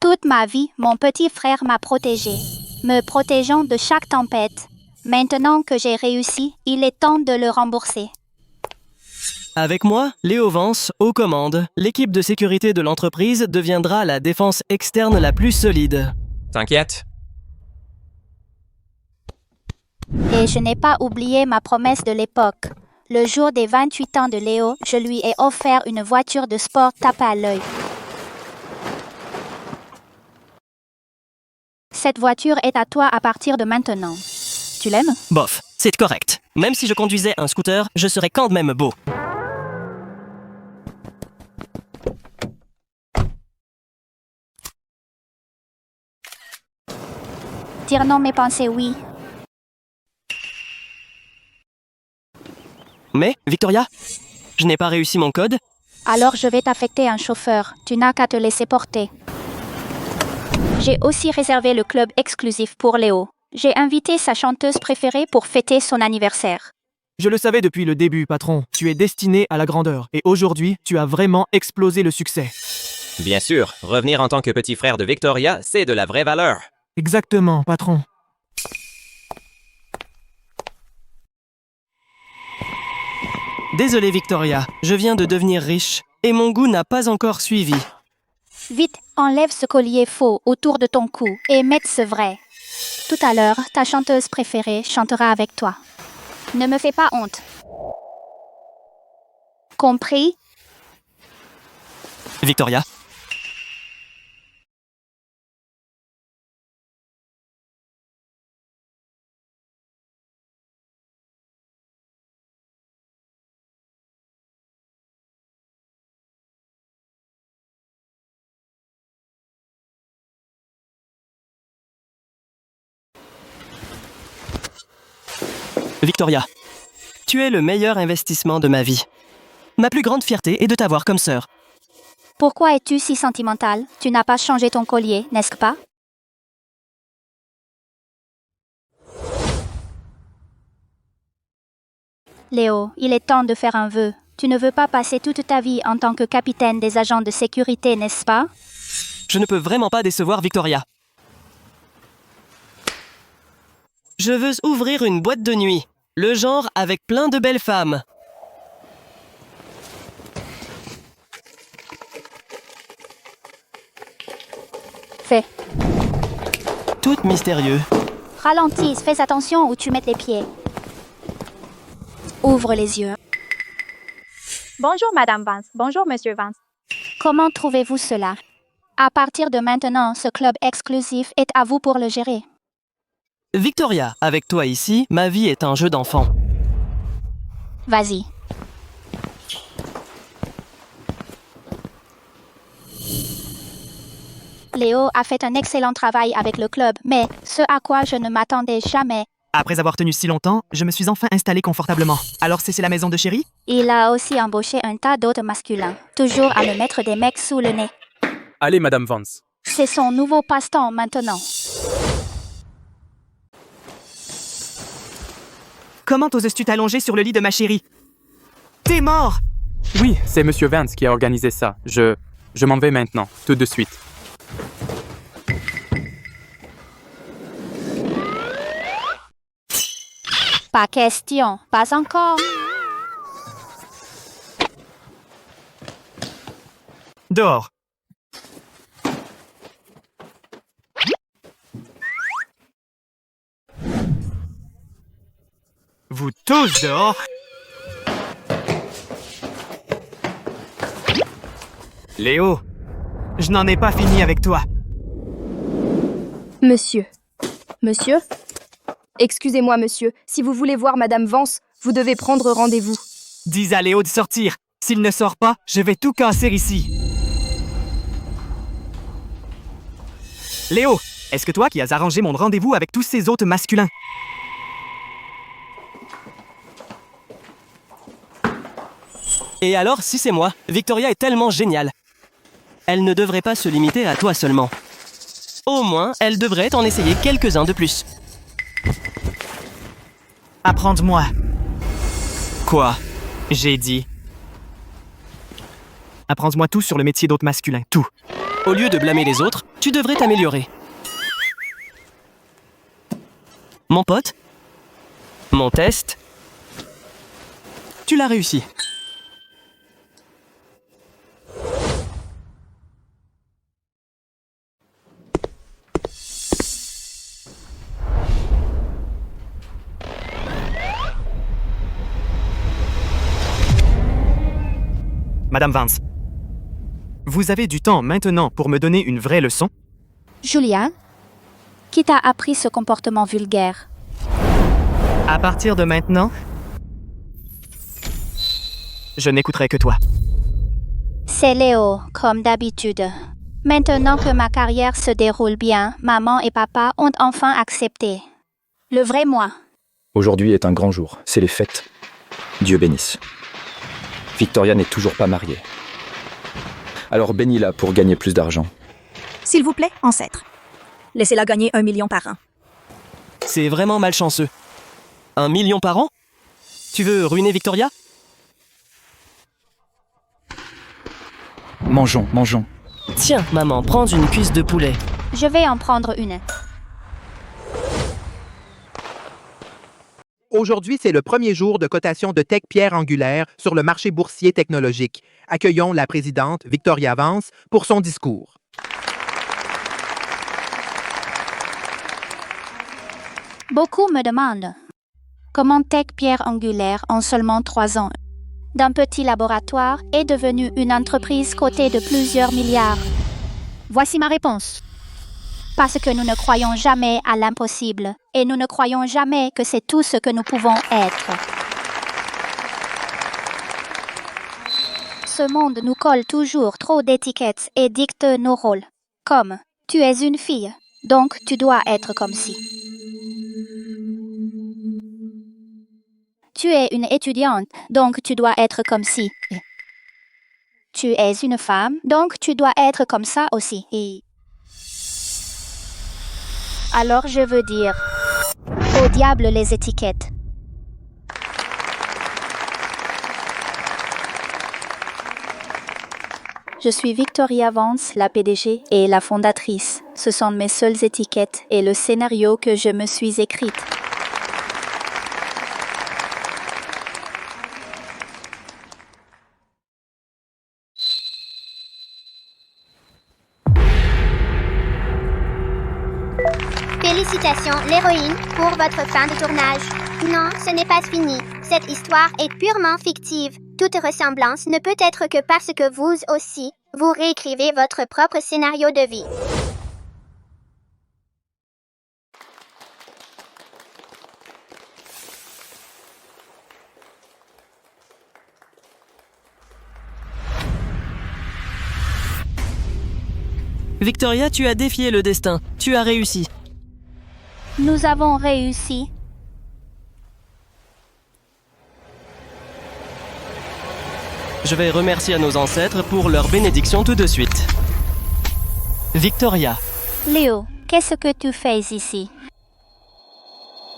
Toute ma vie, mon petit frère m'a protégée, me protégeant de chaque tempête. Maintenant que j'ai réussi, il est temps de le rembourser. Avec moi, Léo Vance, aux commandes, l'équipe de sécurité de l'entreprise deviendra la défense externe la plus solide. T'inquiète. Et je n'ai pas oublié ma promesse de l'époque. Le jour des 28 ans de Léo, je lui ai offert une voiture de sport tape à l'œil. Cette voiture est à toi à partir de maintenant. Tu l'aimes? Bof, c'est correct. Même si je conduisais un scooter, je serais quand même beau. Dire non mes pensées, oui. Mais, Victoria, je n'ai pas réussi mon code. Alors je vais t'affecter un chauffeur. Tu n'as qu'à te laisser porter. J'ai aussi réservé le club exclusif pour Léo. J'ai invité sa chanteuse préférée pour fêter son anniversaire. Je le savais depuis le début, patron. Tu es destiné à la grandeur. Et aujourd'hui, tu as vraiment explosé le succès. Bien sûr, revenir en tant que petit frère de Victoria, c'est de la vraie valeur. Exactement, patron. Désolé, Victoria. Je viens de devenir riche et mon goût n'a pas encore suivi. Vite, enlève ce collier faux autour de ton cou et mets ce vrai. Tout à l'heure, ta chanteuse préférée chantera avec toi. Ne me fais pas honte. Compris? Victoria. Victoria, tu es le meilleur investissement de ma vie. Ma plus grande fierté est de t'avoir comme sœur. Pourquoi es-tu si sentimentale? Tu n'as pas changé ton collier, n'est-ce pas? Léo, il est temps de faire un vœu. Tu ne veux pas passer toute ta vie en tant que capitaine des agents de sécurité, n'est-ce pas? Je ne peux vraiment pas décevoir Victoria. Je veux ouvrir une boîte de nuit. Le genre avec plein de belles femmes. Fais. Tout mystérieux. Ralentis, fais attention où tu mets les pieds. Ouvre les yeux. Bonjour, Madame Vance. Bonjour, Monsieur Vance. Comment trouvez-vous cela? À partir de maintenant, ce club exclusif est à vous pour le gérer. Victoria, avec toi ici, ma vie est un jeu d'enfant. Vas-y. Léo a fait un excellent travail avec le club, mais ce à quoi je ne m'attendais jamais. Après avoir tenu si longtemps, je me suis enfin installé confortablement. Alors c'est la maison de Chéri? Il a aussi embauché un tas d'autres masculins, toujours à me mettre des mecs sous le nez. Allez, Madame Vance. C'est son nouveau passe-temps maintenant. Comment oses-tu t'allonger sur le lit de ma chérie? T'es mort! Oui, c'est Monsieur Vance qui a organisé ça. Je m'en vais maintenant, tout de suite. Pas question, pas encore. Dehors. Vous tous dehors. Léo, je n'en ai pas fini avec toi. Monsieur. Monsieur? Excusez-moi, monsieur. Si vous voulez voir Madame Vance, vous devez prendre rendez-vous. Dis à Léo de sortir. S'il ne sort pas, je vais tout casser ici. Léo, est-ce que toi qui as arrangé mon rendez-vous avec tous ces hôtes masculins? Et alors, si c'est moi, Victoria est tellement géniale. Elle ne devrait pas se limiter à toi seulement. Au moins, elle devrait en essayer quelques-uns de plus. Apprends-moi. Quoi? J'ai dit. Apprends-moi tout sur le métier d'hôte masculin, tout. Au lieu de blâmer les autres, tu devrais t'améliorer. Mon pote, mon test, tu l'as réussi. Madame Vance, vous avez du temps maintenant pour me donner une vraie leçon? Julian, qui t'a appris ce comportement vulgaire? À partir de maintenant, je n'écouterai que toi. C'est Léo, comme d'habitude. Maintenant que ma carrière se déroule bien, maman et papa ont enfin accepté. Le vrai moi. Aujourd'hui est un grand jour, c'est les fêtes. Dieu bénisse. Victoria n'est toujours pas mariée. Alors bénis-la pour gagner plus d'argent. S'il vous plaît, ancêtre. Laissez-la gagner 1 million par an. C'est vraiment malchanceux. 1 million par an? Tu veux ruiner Victoria? Mangeons, mangeons. Tiens, maman, prends une cuisse de poulet. Je vais en prendre une. Aujourd'hui, c'est le premier jour de cotation de tech pierre angulaire sur le marché boursier technologique. Accueillons la présidente Victoria Vance pour son discours. Beaucoup me demandent comment Tech Pierre Angulaire, en seulement 3 ans, d'un petit laboratoire, est devenue une entreprise cotée de plusieurs milliards. Voici ma réponse. Parce que nous ne croyons jamais à l'impossible et nous ne croyons jamais que c'est tout ce que nous pouvons être. Ce monde nous colle toujours trop d'étiquettes et dicte nos rôles. Comme « tu es une fille, donc tu dois être comme ci ». Tu es une étudiante, donc tu dois être comme ci. Tu es une femme, donc tu dois être comme ça aussi. Et alors je veux dire, au diable les étiquettes. Je suis Victoria Vance, la PDG et la fondatrice. Ce sont mes seules étiquettes et le scénario que je me suis écrite. Félicitations, l'héroïne, pour votre fin de tournage. Non, ce n'est pas fini. Cette histoire est purement fictive. Toute ressemblance ne peut être que parce que vous aussi, vous réécrivez votre propre scénario de vie. Victoria, tu as défié le destin. Tu as réussi. Nous avons réussi. Je vais remercier nos ancêtres pour leur bénédiction tout de suite. Victoria. Léo, qu'est-ce que tu fais ici?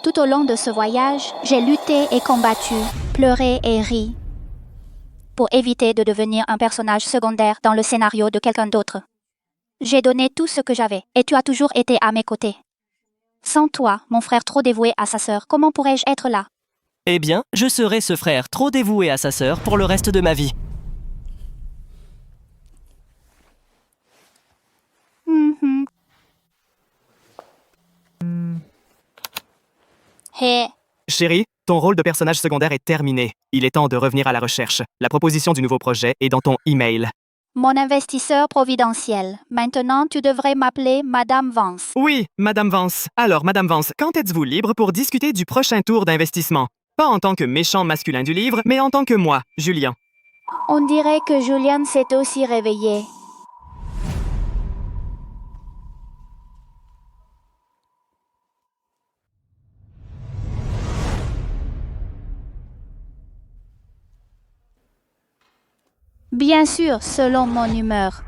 Tout au long de ce voyage, j'ai lutté et combattu, pleuré et ri, pour éviter de devenir un personnage secondaire dans le scénario de quelqu'un d'autre. J'ai donné tout ce que j'avais, et tu as toujours été à mes côtés. Sans toi, mon frère trop dévoué à sa sœur, comment pourrais-je être là? Eh bien, je serai ce frère trop dévoué à sa sœur pour le reste de ma vie. Hé, Chérie, ton rôle de personnage secondaire est terminé. Il est temps de revenir à la recherche. La proposition du nouveau projet est dans ton email. mon investisseur providentiel. Maintenant, tu devrais m'appeler Madame Vance. Oui, Madame Vance. Alors, Madame Vance, quand êtes-vous libre pour discuter du prochain tour d'investissement? Pas en tant que méchant masculin du livre, mais en tant que moi, Julien. On dirait que Julian s'est aussi réveillé. Bien sûr, selon mon humeur.